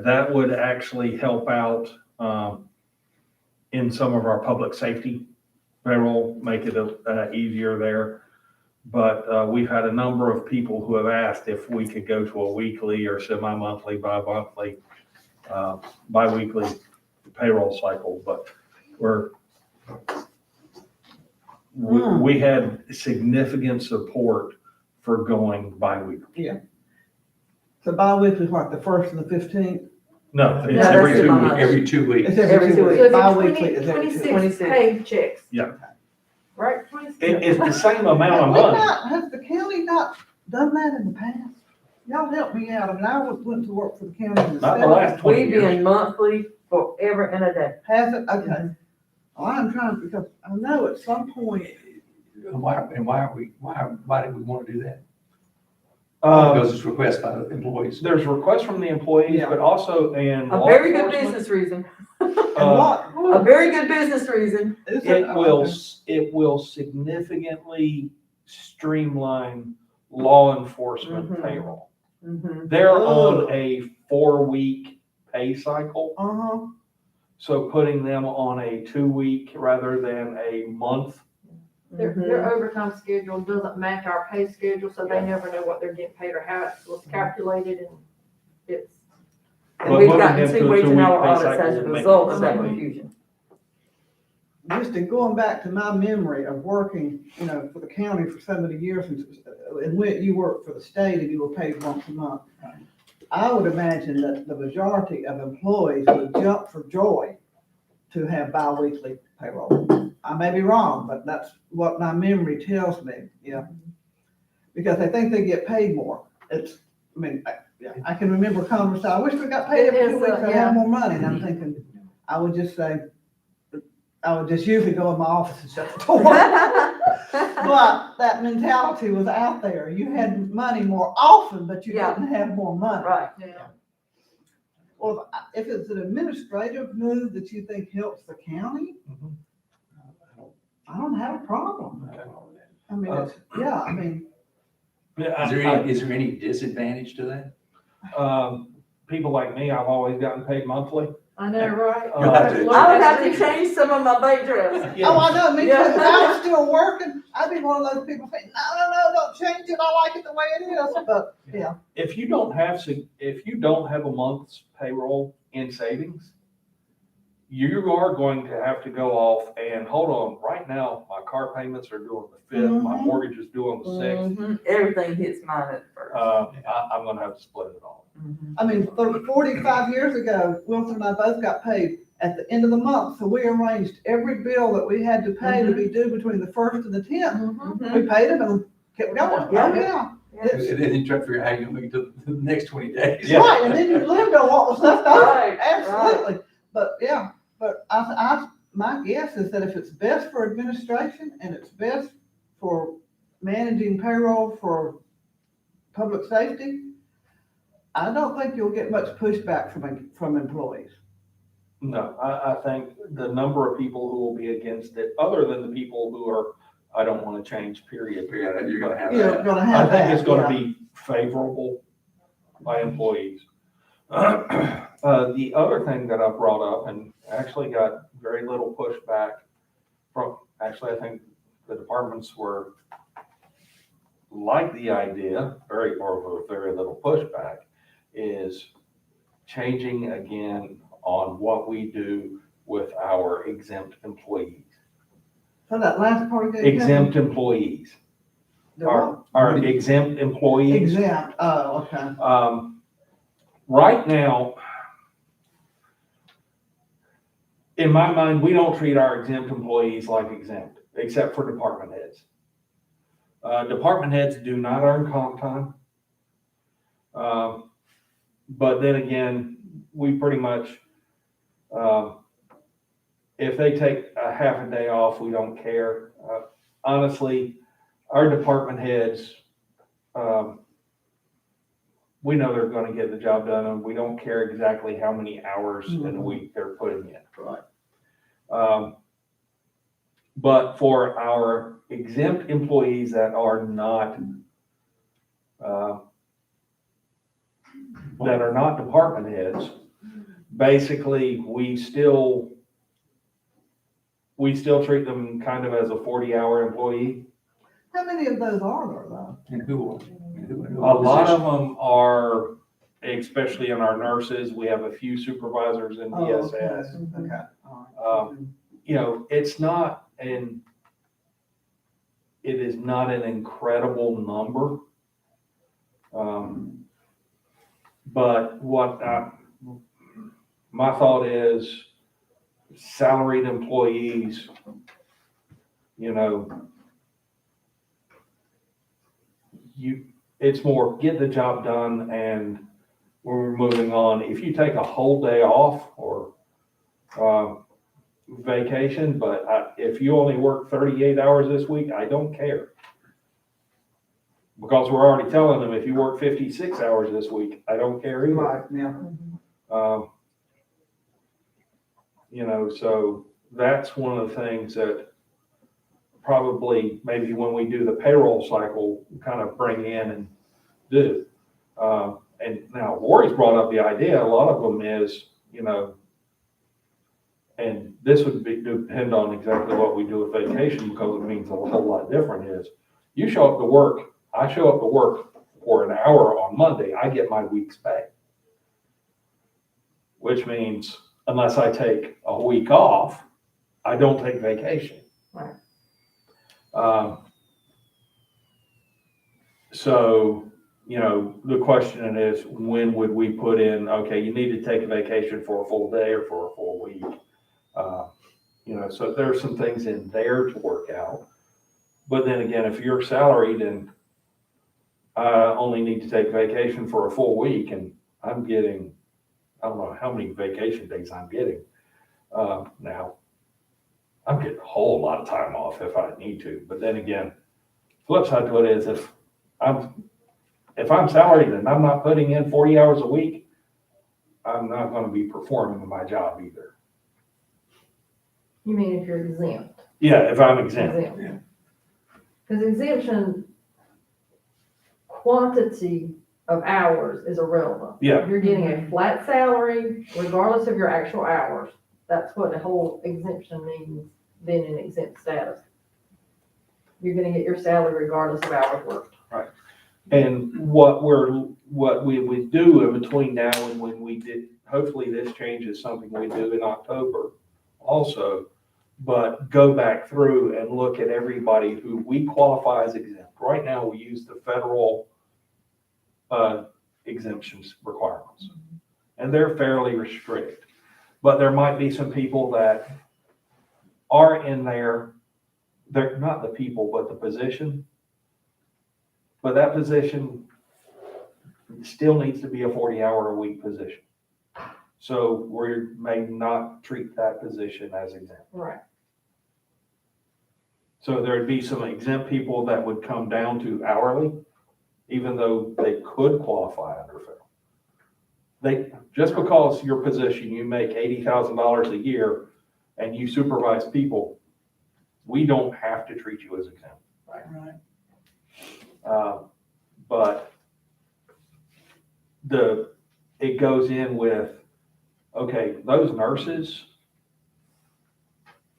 That would actually help out in some of our public safety payroll, make it easier there. But we've had a number of people who have asked if we could go to a weekly or semi-monthly, bi-monthly, bi-weekly payroll cycle, but we had significant support for going bi-weekly. So bi-weekly is what, the 1st and the 15th? No, it's that's every 2 semi- weeks. Every 2 weeks. It's Every 2 So weeks. it's Bi-weekly is every 2 weeks. 26 paid checks. Yeah. Right, 26? It's the same amount of money. Has the county not done that in the past? Y'all help me out. I mean, I went to work for the county in the Not the 70s. last 20 We've years. been monthly forever and a day. Has it? Okay. Well, I'm trying, because I know at some point, Why did we want to do that? Um, Because it's requested by the employees. There's requests from the employees, Yeah. but also in A law very good enforcement, business reason. and uh, what? A very good business reason. Is it? it will significantly streamline law enforcement Mhm. payroll. Mhm. They're Oh. on a 4-week pay cycle. Uh-huh. So putting them on a 2-week rather than a month. Their overtime schedule doesn't match our pay schedule, so they Yeah. never know what they're getting paid or how it was calculated, and it's. And But we've moving gotten them to a 2 weeks in 2-week our pay audits cycle as a will make result it of that simply- confusion. Just in going back to my memory of working, for the county for so many years, and when you worked for the state and you were paid once a month, I would imagine that the majority of employees would jump for joy to have bi-weekly payroll. I may be wrong, but that's what my memory tells me, because they think they get paid more. I can remember conversations, I wish we got paid every 2 weeks, I'd have more money, and I'm thinking, I would just usually go in my office and shut the door. But that mentality was out there. You had money more often, but you Yeah. didn't have more money. Right. Yeah. Well, if it's an administrative move that you think helps the county, Mhm. I don't have a problem. I mean, Yeah, Is there any disadvantage to that? people like me, I've always gotten paid monthly. I know, right? You'll have to- I would have to change some of my bank dress. oh, I know, me too. Yeah. If I was still working, I'd be one of those people saying, no, don't change it. I like it the way it is. But, yeah. If you don't have a month's payroll in savings, you are going to have to go off and hold on. Right now, my car payments are due on the 5th, my Mhm. mortgage is due on the 6th. Mhm. Everything hits mine at first. I'm gonna have to split it all. Mhm. I mean, 45 years ago, Wilson and I both got paid at the end of the month. So we arranged every bill that we had to pay to be due between the 1st and the 10th. Mhm. We paid it and kept going. Yeah. Oh, yeah. And then you try to figure out how you're gonna make it to the next 20 days. Yeah. Right, and then you lived on what was left over. Right, Absolutely. But yeah, but my guess is that if it's best for administration and it's best for managing payroll for public safety, I don't think you'll get much pushback from employees. No, I think the number of people who will be against it, other than the people who are, I don't want to change, period. Yeah, you're gonna have You're that. gonna I have that. think it's gonna yeah. be favorable by employees. The other thing that I brought up and actually got very little pushback from, I think the departments were like the idea, very little pushback, is changing again on what we do with our exempt employees. So that last part again. Exempt employees, our exempt employees. Exempt, oh, okay. Right now, in my mind, we don't treat our exempt employees like exempt, except for department heads. Department heads do not earn comp time. But then again, we pretty much, if they take a half a day off, we don't care. Honestly, our department heads, we know they're gonna get the job done, and we don't care exactly how many hours in a week they're putting in. Right. But for our exempt employees that are not, department heads, basically, we still treat them kind of as a 40-hour employee. How many of those are there though? And who? A lot of them are, especially in our nurses, we have a few supervisors in Oh, DSS. Okay. All right. It is not an incredible number. But my thought is salaried employees, it's more get the job done and we're moving on. If you take a whole day off or vacation, but if you only work 38 hours this week, I don't care. Because we're already telling them, if you work 56 hours this week, I don't care either. Right, yeah. So that's one of the things that probably maybe when we do the payroll cycle, kind of bring in and do. and now Lori's brought up the idea, a lot of them is, and this would depend on exactly what we do with vacation, because it means a whole lot different is, you show up to work, I show up to work for an hour on Monday, I get my week's pay. Which means unless I take a week off, I don't take vacation. Right. So, the question is, when would we put in, okay, you need to take a vacation for a full day or for a full week? So there's some things in there to work out. But then again, if you're salaried and I only need to take vacation for a full week and I'm getting, I don't know how many vacation days I'm getting. Now, I'm getting a whole lot of time off if I need to. But then again, flip side to it is if I'm salaried and I'm not putting in 40 hours a week, I'm not going to be performing my job either. You mean if you're exempt? Yeah, if I'm exempt. Because exemption, quantity of hours is irrelevant. Yeah. You're getting a flat salary regardless of your actual hours. That's what the whole exemption means, being in exempt status. You're gonna get your salary regardless of hours worked. And what we would do in between now and when we did, hopefully this change is something we do in October also, but go back through and look at everybody who we qualify as exempt. Right now, we use the federal exemptions requirements, and they're fairly restricted. But there might be some people that are in there, they're not the people, but the position. But that position still needs to be a 40-hour-a-week position. So we may not treat that position as exempt. Right. So there'd be some exempt people that would come down to hourly, even though they could qualify under federal. Just because your position, you make $80,000 a year and you supervise people, we don't have to treat you as exempt. Right. But it goes in with, okay, those nurses,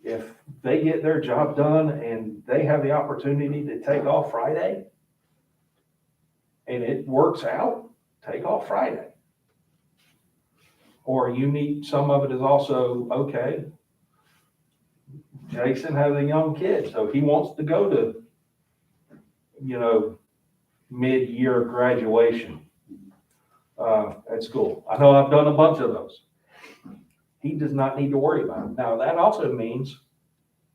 if they get their job done and they have the opportunity to take off Friday and it works out, take off Friday. Or you need, some of it is also, okay, Jason has a young kid, so he wants to go to, mid-year graduation at school. I know I've done a bunch of those. He does not need to worry about it. Now, that also means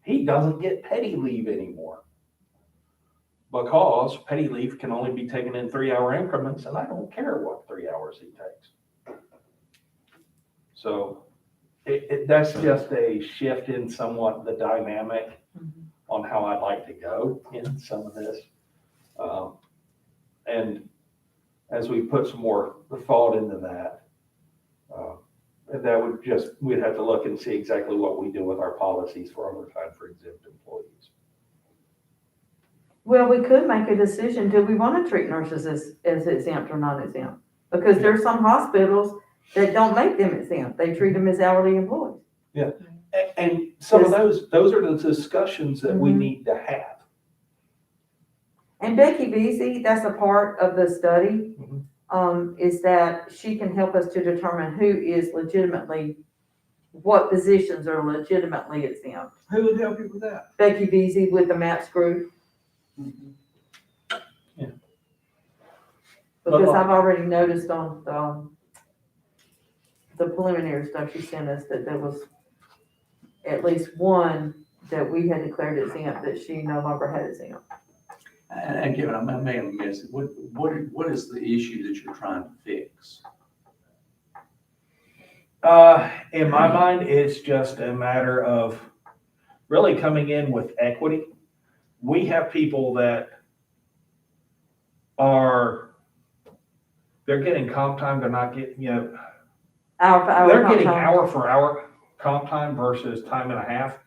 he doesn't get petty leave anymore, because petty leave can only be taken in 3-hour increments, and I don't care what 3 hours he takes. So that's just a shift in somewhat the dynamic on how I'd like to go in some of this. And as we put some more thought into that, we'd have to look and see exactly what we do with our policies for overtime for exempt employees. Well, we could make a decision, do we want to treat nurses as exempt or non-exempt? Because there's some hospitals that don't make them exempt, they treat them as hourly employees. Yeah, and some of those are the discussions that we need to have. And Becky Veazey, that's a part of the study, is that she can help us to determine who is legitimately, what positions are legitimately exempt. Who would help you with that? Becky Veazey with the MAPS group. Yeah. Because I've already noticed on the preliminary stuff she sent us that there was at least one that we had declared exempt that she no longer had exempt. And Kevin, I may have missed it. What is the issue that you're trying to fix? In my mind, it's just a matter of really coming in with equity. We have people that they're getting comp time, they're not getting, Hour for hour. they're getting comp time. hour for hour comp time versus time and a half.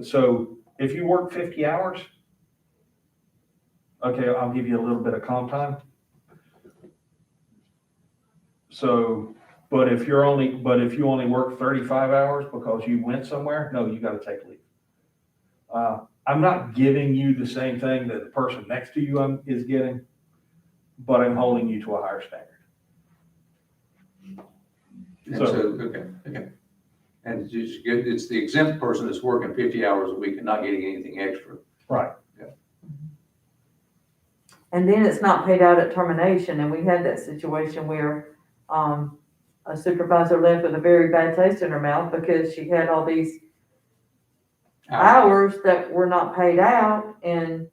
So if you work 50 hours, okay, I'll give you a little bit of comp time. So, but if you only work 35 hours because you went somewhere, no, you gotta take leave. I'm not giving you the same thing that the person next to you is getting, but I'm holding you to a higher standard. And so, okay. And it's just good, it's the exempt person that's working 50 hours a week and not getting anything extra. Right. And then it's not paid out at termination, and we had that situation where, a supervisor left with a very bad taste in her mouth because she had all these hours that were not paid out, and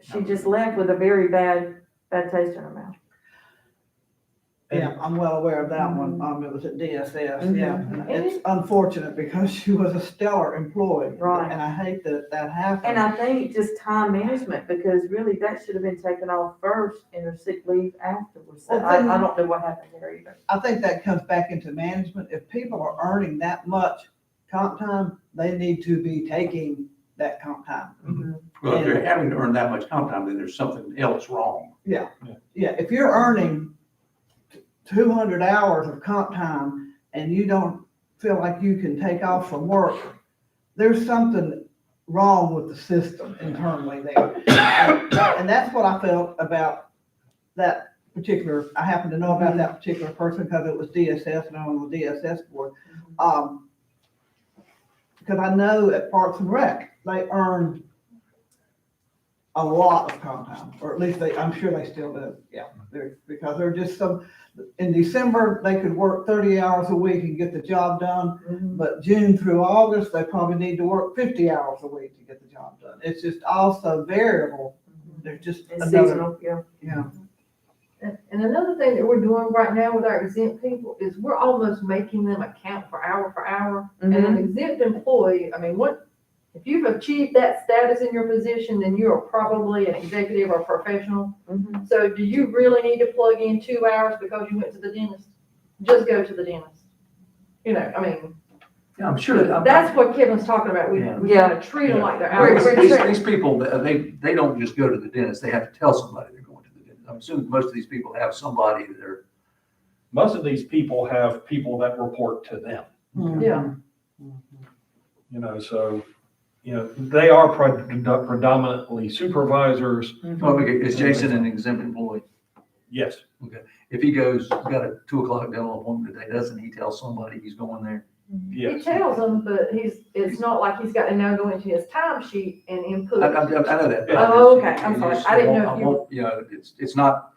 she just left with a very bad taste in her mouth. Yeah, I'm well aware of that one. It was at DSS, Mhm. yeah. And it's unfortunate because she was a stellar employee. Right. And I hate that that happened. And I think just time management, because really that should have been taken off first and her sick leave afterwards. So Well, I then- don't know what happened there either. I think that comes back into management. If people are earning that much comp time, they need to be taking that comp time. Well, if they're having to earn that much comp time, then there's something else wrong. Yeah, if you're earning 200 hours of comp time and you don't feel like you can take off from work, there's something wrong with the system internally there. And that's what I felt about that particular, I happen to know about that particular person because it was DSS and I'm on the DSS board. Because I know at Parks and Rec, they earn a lot of comp time, or at least I'm sure they still do, yeah. Because they're just in December, they could work 30 hours a week and get the job done. But June through August, they probably need to work 50 hours a week to get the job done. It's just also variable. There's just It's another, seasonal, yeah. yeah. And another thing that we're doing right now with our exempt people is we're almost making them account for hour. And an exempt employee, I mean, if you've achieved that status in your position, then you are probably an executive or professional. So do you really need to plug in 2 hours because you went to the dentist? Just go to the dentist. You know, I mean, Yeah, I'm sure that. that's what Kevin's talking about. We gotta treat them like they're hours. These people, they don't just go to the dentist, they have to tell somebody they're going to the dentist. I'm assuming most of these people have somebody that they're. Most of these people have people that report to them, Yeah. So, they are predominantly supervisors. Oh, okay, is Jason an exempt employee? Yes. If he goes, got a 2:00 dental appointment today, doesn't he tell somebody he's going there? He Yes. tells them, but it's not like he's got to now go into his timesheet and input. I know that. Oh, okay, I'm sorry. I didn't know if you- It's not,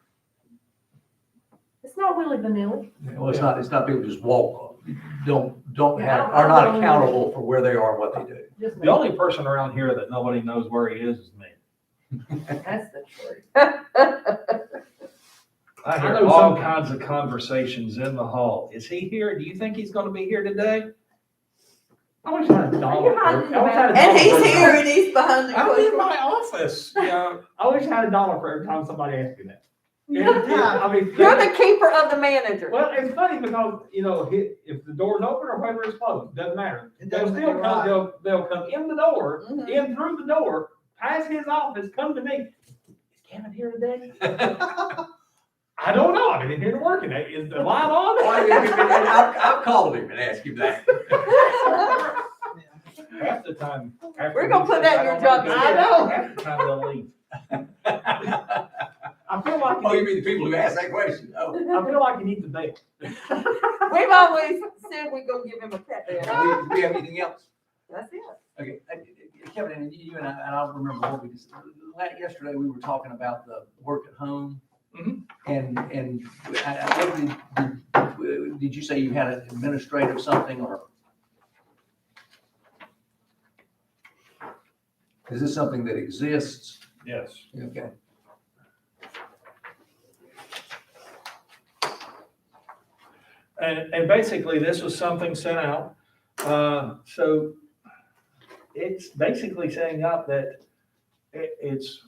It's not willy vanilla. well, it's not people just walk, don't Yeah, are not accountable for where they are and what they do. Just The only person around here that nobody knows where he is me. That's the truth. I I hear know all some- kinds of conversations in the hall. Is he here? Do you think he's gonna be here today? I wish I had a dollar. Are you hiding I wish I had a And dollar he's for- here and he's behind the I'm closed in door. my office. Yeah. I wish I had a dollar for every time somebody asked me that. I mean, You're the keeper of the manager. well, it's funny because, if the door's open or whether it's closed, doesn't matter. It They'll doesn't still matter. come, they'll come in the door, Mhm. in through the door, past his office, come to me. Is Kevin here today? I don't know. I've been here to work today. Is the light on? I've called him and asked him that. Half the time. after We're gonna he put says, that in your "I don't job wanna go," I know. Half the time they'll leave. I feel like, Oh, you mean the people who asked that question? Oh. I feel like he needs a bell. We've always said we're gonna give him a cat bell. Do we have anything else? That's it. Okay, Kevin, and you and I don't remember what we just, yesterday we were talking about the work at home. Mhm. And did you say you had an administrative something or? Is this something that exists? Yes. Okay. And basically, this was something sent out. So it's basically setting up that it's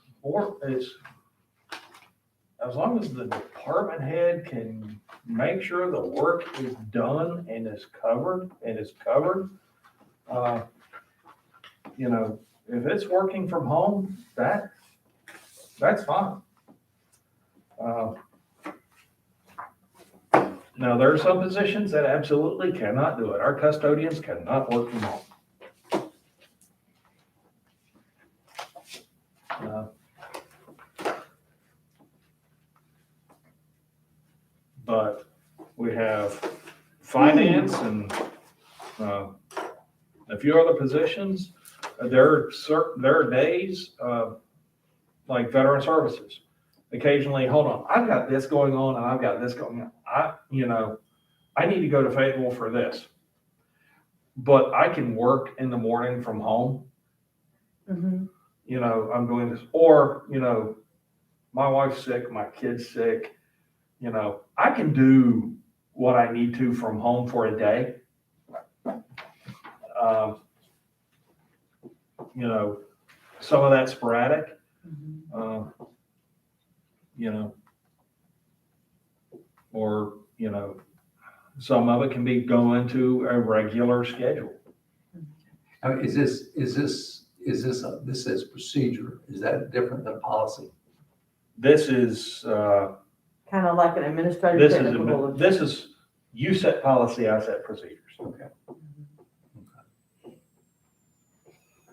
as long as the department head can make sure the work is done and is covered, if it's working from home, that's fine. Now, there are some positions that absolutely cannot do it. Our custodians cannot work from home. Uh, But we have finance and a few other positions. There are days, like veteran services. Occasionally, hold on, I've got this going on and I've got this going on. I need to go to Fayetteville for this. But I can work in the morning from home. Mhm. I'm going to, or, my wife's sick, my kid's sick. I can do what I need to from home for a day. Some of that's sporadic, or, some of it can be going to a regular schedule. This says procedure, is that different than policy? This is, Kind of like an administrative technical bulletin. this is, you set policy, I set procedures. Okay.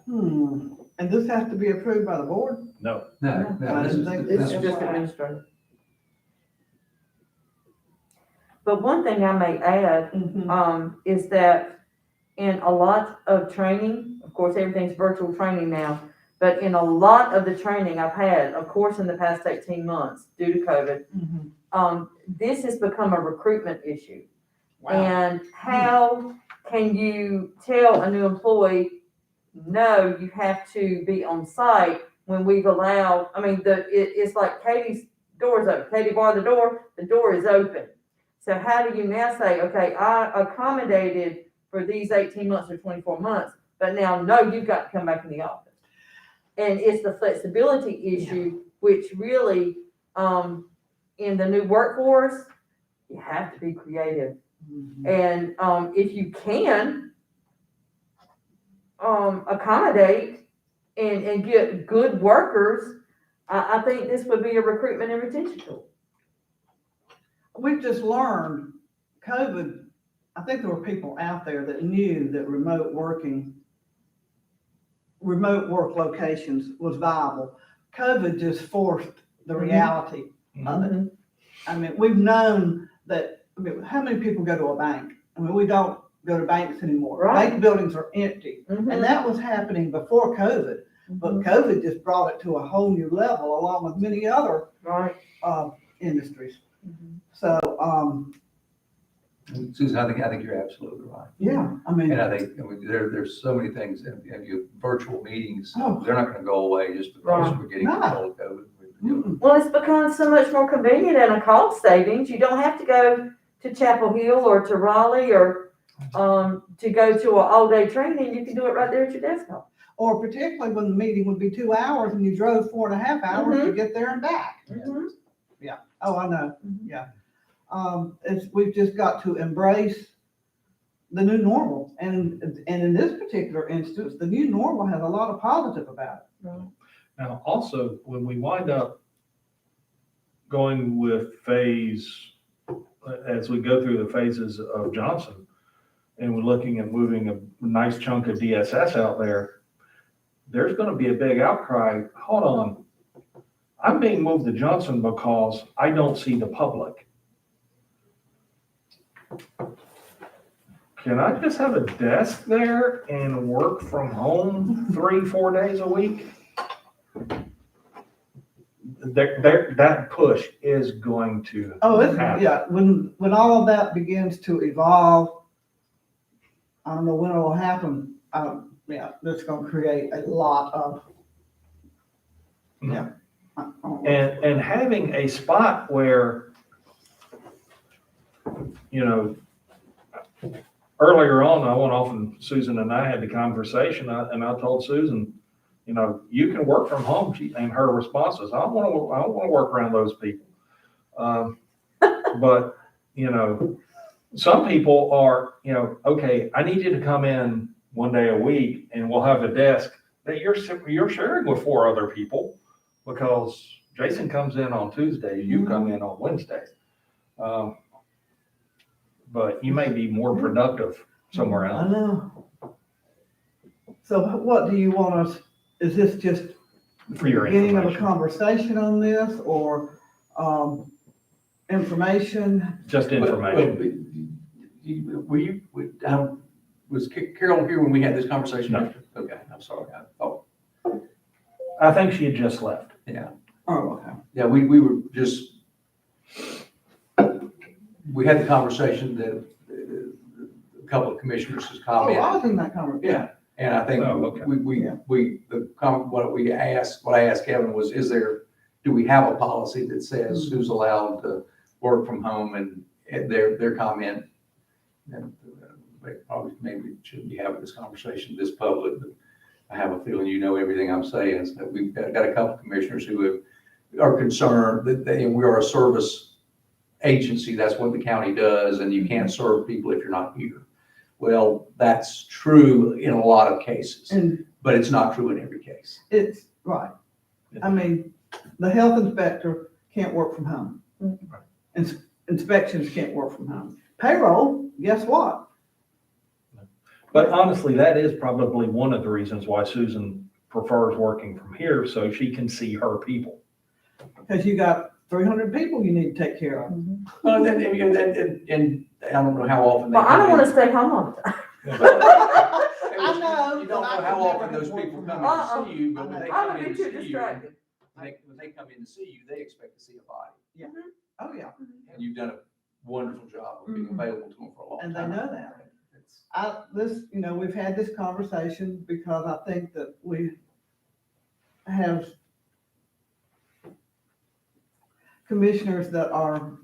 And this has to be approved by the board? No, No, I this didn't is, think This this is is, just administrative. But one thing I may add, is that in a lot of training, of course, everything's virtual training now, but in a lot of the training I've had, of course, in the past 18 months due to COVID, this has become a recruitment issue. Wow. And how can you tell a new employee, no, you have to be on site when we've allowed, it's like Katie's door's open. Katie barred the door is open. So how do you now say, okay, I accommodated for these 18 months or 24 months, but now, no, you've got to come back in the office. And it's the flexibility issue, which really, in the new workforce, you have to be creative. And if you can accommodate and get good workers, I think this would be a recruitment and retention tool. We've just learned COVID, I think there were people out there that knew that remote work locations was viable. COVID just forced the reality of it. We've known that, how many people go to a bank? We don't go to banks anymore. Right. Bank buildings are empty. And that was happening before COVID, but COVID just brought it to a whole new level along with many other Right. Industries. So, Susan, I think you're absolutely right. yeah, And I think, there's so many things, and you virtual meetings, Oh. they're not gonna go away just because Right. we're getting No. control of COVID. Well, it's become so much more convenient and a cost savings. You don't have to go to Chapel Hill or to Raleigh or to go to an all-day training. You can do it right there at your desktop. or particularly when the meeting would be 2 hours and you drove 4.5 hours to get there and back. Oh, I know, yeah. We've just got to embrace the new normal. And in this particular instance, the new normal has a lot of positive about it. now also, when we wind up going with as we go through the phases of Johnson, and we're looking at moving a nice chunk of DSS out there, there's gonna be a big outcry. Hold on, I'm being moved to Johnson because I don't see the public. Can I just have a desk there and work from home 3-4 days a week? That push is going to happen. Yeah, when all of that begins to evolve, I don't know when it'll happen. That's gonna create a lot of, And having a spot where, earlier on, I went off and Susan and I had the conversation, and I told Susan, you can work from home. And her response was, I don't want to work around those people. But, some people are, okay, I need you to come in one day a week and we'll have a desk that you're sharing with 4 other people, because Jason comes in on Tuesday, you come in on Wednesday. but you may be more productive somewhere I else. know. So what do you want us, is this just For your beginning of a information. conversation on this, or, information? Just information. Were you, was Carol here when we had this conversation? No. Okay, I'm sorry. I thought, I think she had just left. Oh, okay. yeah, we were just, we had the conversation that a couple of commissioners has Oh, I was commented. in that conversation. Yeah, and I think Oh, okay. what I asked Kevin was, do we have a policy that says who's allowed to work from home, and their comment, and probably maybe shouldn't be having this conversation this public, but I have a feeling you know everything I'm saying, is that we've got a couple of commissioners who are concerned that we are a service agency, that's what the county does, and you can't serve people if you're not here. Well, that's true in a lot of cases, And but it's not true in every case. it's, right. I mean, the health inspector can't work from home. Inspections can't work from home. Payroll, guess what? But honestly, that is probably one of the reasons why Susan prefers working from here, so she can see her people. Because you got 300 people you need to take care of. Well, and I don't know how often they Well, I don't come wanna in. stay home all the time. I know, You don't know but I how could often never those work people from come home. in to see you, but when they I come would in be to too see you, distracted. when they come in to see you, they expect to see a body. Oh, yeah. And you've done a wonderful job of being available to them for a long And they time. know that. We've had this conversation because I think that we have commissioners that are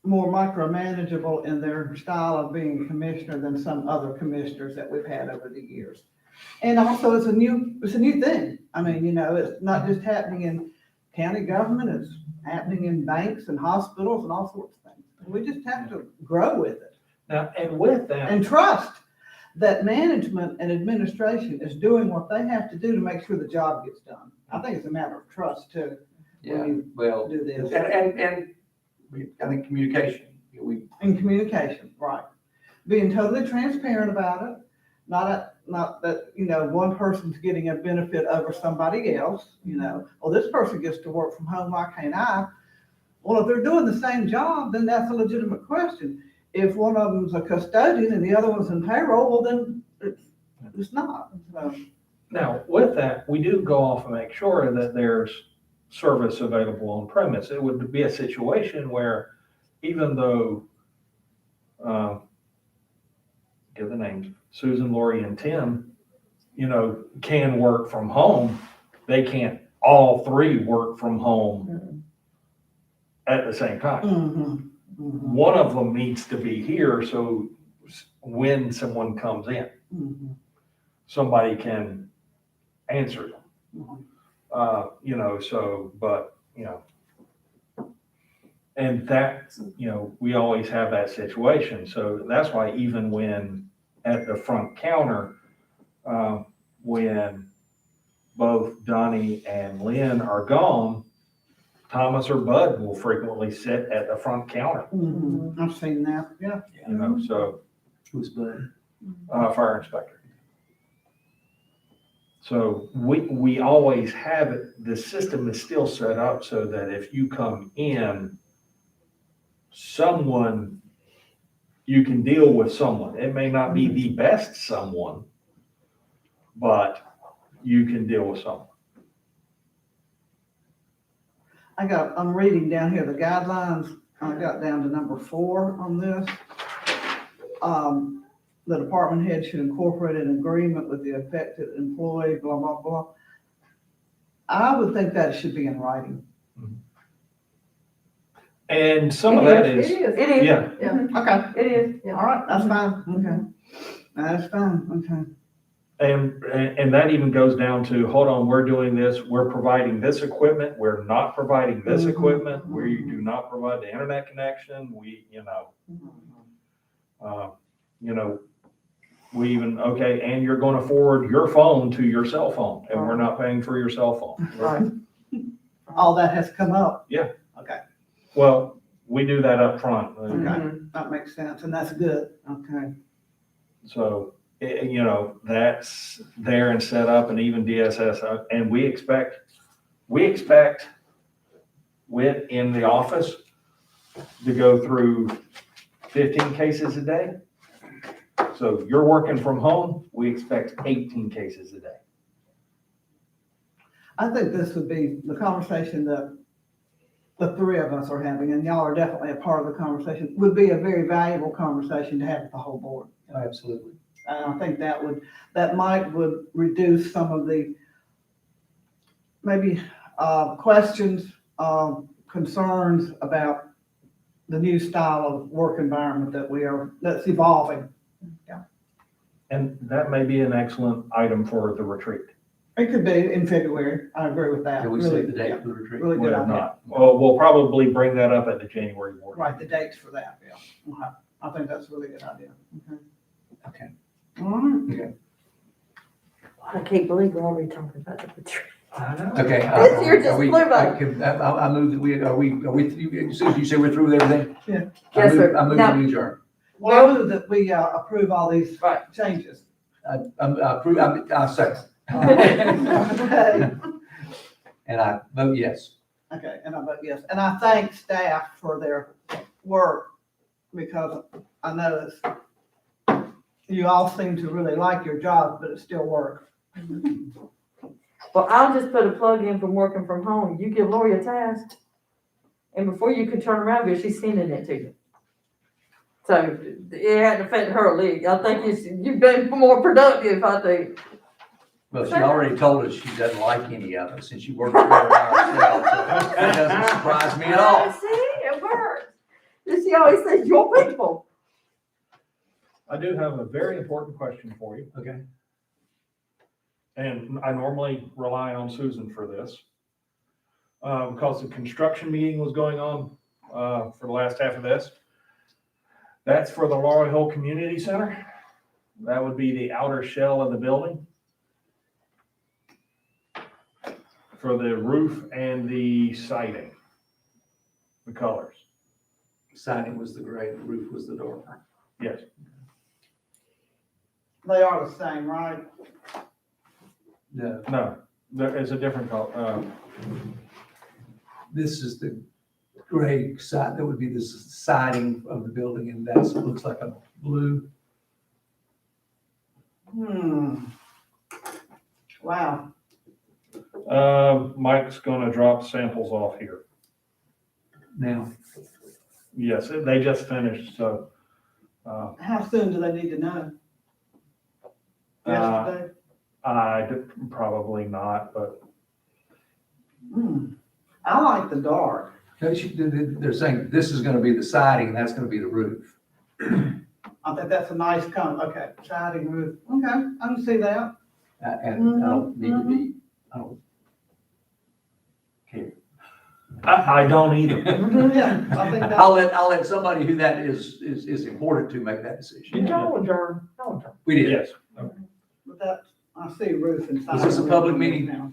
more micromanageable in their style of being a commissioner than some other commissioners that we've had over the years. And also, it's a new thing. I mean, it's not just happening in county government, it's happening in banks and hospitals and all sorts of things. We just have to grow with it Now, and with that, and trust that management and administration is doing what they have to do to make sure the job gets done. I think it's a matter of trust too, Yeah, when well, you do this. and I think communication, And communication, right. Being totally transparent about it, not that, one person's getting a benefit over somebody else, well, this person gets to work from home, why can't I? Well, if they're doing the same job, then that's a legitimate question. If one of them's a custodian and the other one's in payroll, well, then it's not. So, now, with that, we do go off and make sure that there's service available on premise. It would be a situation where even though, give the names, Susan, Lori, and Tim, can work from home, they can't all three work from home at the same time. mhm. One of them needs to be here, so when someone comes in, somebody can answer them. And that, we always have that situation. So that's why even when at the front counter, when both Donnie and Lynn are gone, Thomas or Bud will frequently sit at the front counter, I've seen that, yeah. so, who's Bud? fire inspector. So we always have it, the system is still set up so that if you come in, you can deal with someone. It may not be the best someone, but you can deal with someone. I'm reading down here, the guidelines, I got down to number 4 on this. The department head should incorporate an agreement with the affected employee, blah, blah, blah. I would think that should be in writing. And some of that It is, is. It is. yeah, Okay, It is. all right, that's fine, okay. That's fine, okay. and that even goes down to, hold on, we're doing this, we're providing this equipment, we're not providing this equipment, we do not provide the internet connection, we even, okay, and you're gonna forward your phone to your cell phone, and we're not paying for your cell phone. Right. All that has come up. Yeah. Okay. Well, we do that up front. Okay, that makes sense, and that's good, okay. So, you know, that's there and set up, and even DSS, and we expect Wit in the office to go through 15 cases a day. So you're working from home, we expect 18 cases a day. I think this would be the conversation that the three of us are having, and y'all are definitely a part of the conversation, would be a very valuable conversation to have with the whole board. Absolutely. And I think that would reduce some of the maybe questions, concerns about the new style of work environment that's evolving. And that may be an excellent item for the retreat. It could be in February. I agree with that. Can we Really, set the date yeah, for the retreat? really We good have idea. not. Well, we'll probably bring that up at the January board. Write the dates for that, yeah. Okay. I think that's a really good idea. Okay. Okay. All right. I can't believe we're already talking about the retreat. Okay. This year just are we- flew by. I move that you say we're through with everything? Yeah. Yes, sir. I move Now- that we adjourn. Well, I move that we approve all these Right. changes. I approve, I second. Okay. And I vote yes. Okay, and I vote yes. And I thank staff for their work because I know you all seem to really like your job, but it's still work. Well, I'll just put a plug in from working from home. You give Lori a task, and before you can turn around, here, she's sending it to you. So it hadn't affected her league. I think you've been more productive, I think. Well, she already told us she doesn't like any of it since she works for her herself. So that doesn't surprise me at all. See, it works. And she always says, your people. I do have a very important question for you. Okay. And I normally rely on Susan for this. Because the construction meeting was going on for the last half of this. That's for the Laurel Hill Community Center. That would be the outer shell of the building. For the roof and the siding, the colors. Siding was the gray, the roof was the dark. Yes. They are the same, right? No, No, it's a different color. this is the gray side, that would be the siding of the building, and that looks like a blue. Wow. Mike's gonna drop samples off here. Now, Yes, they just finished, so. How soon do they need to know? Yesterday? Probably not, but I like the dark. they're saying this is gonna be the siding, and that's gonna be the roof. I think that's a nice okay, siding roof. Okay, I can see that. And I don't need to be, I don't care. I don't either. Yeah, I think I'll that, let somebody who that is important to make that decision. Y'all adjourn, y'all adjourn. We did. Yes. but that, I see roof and siding. Is this a public roof meeting? now.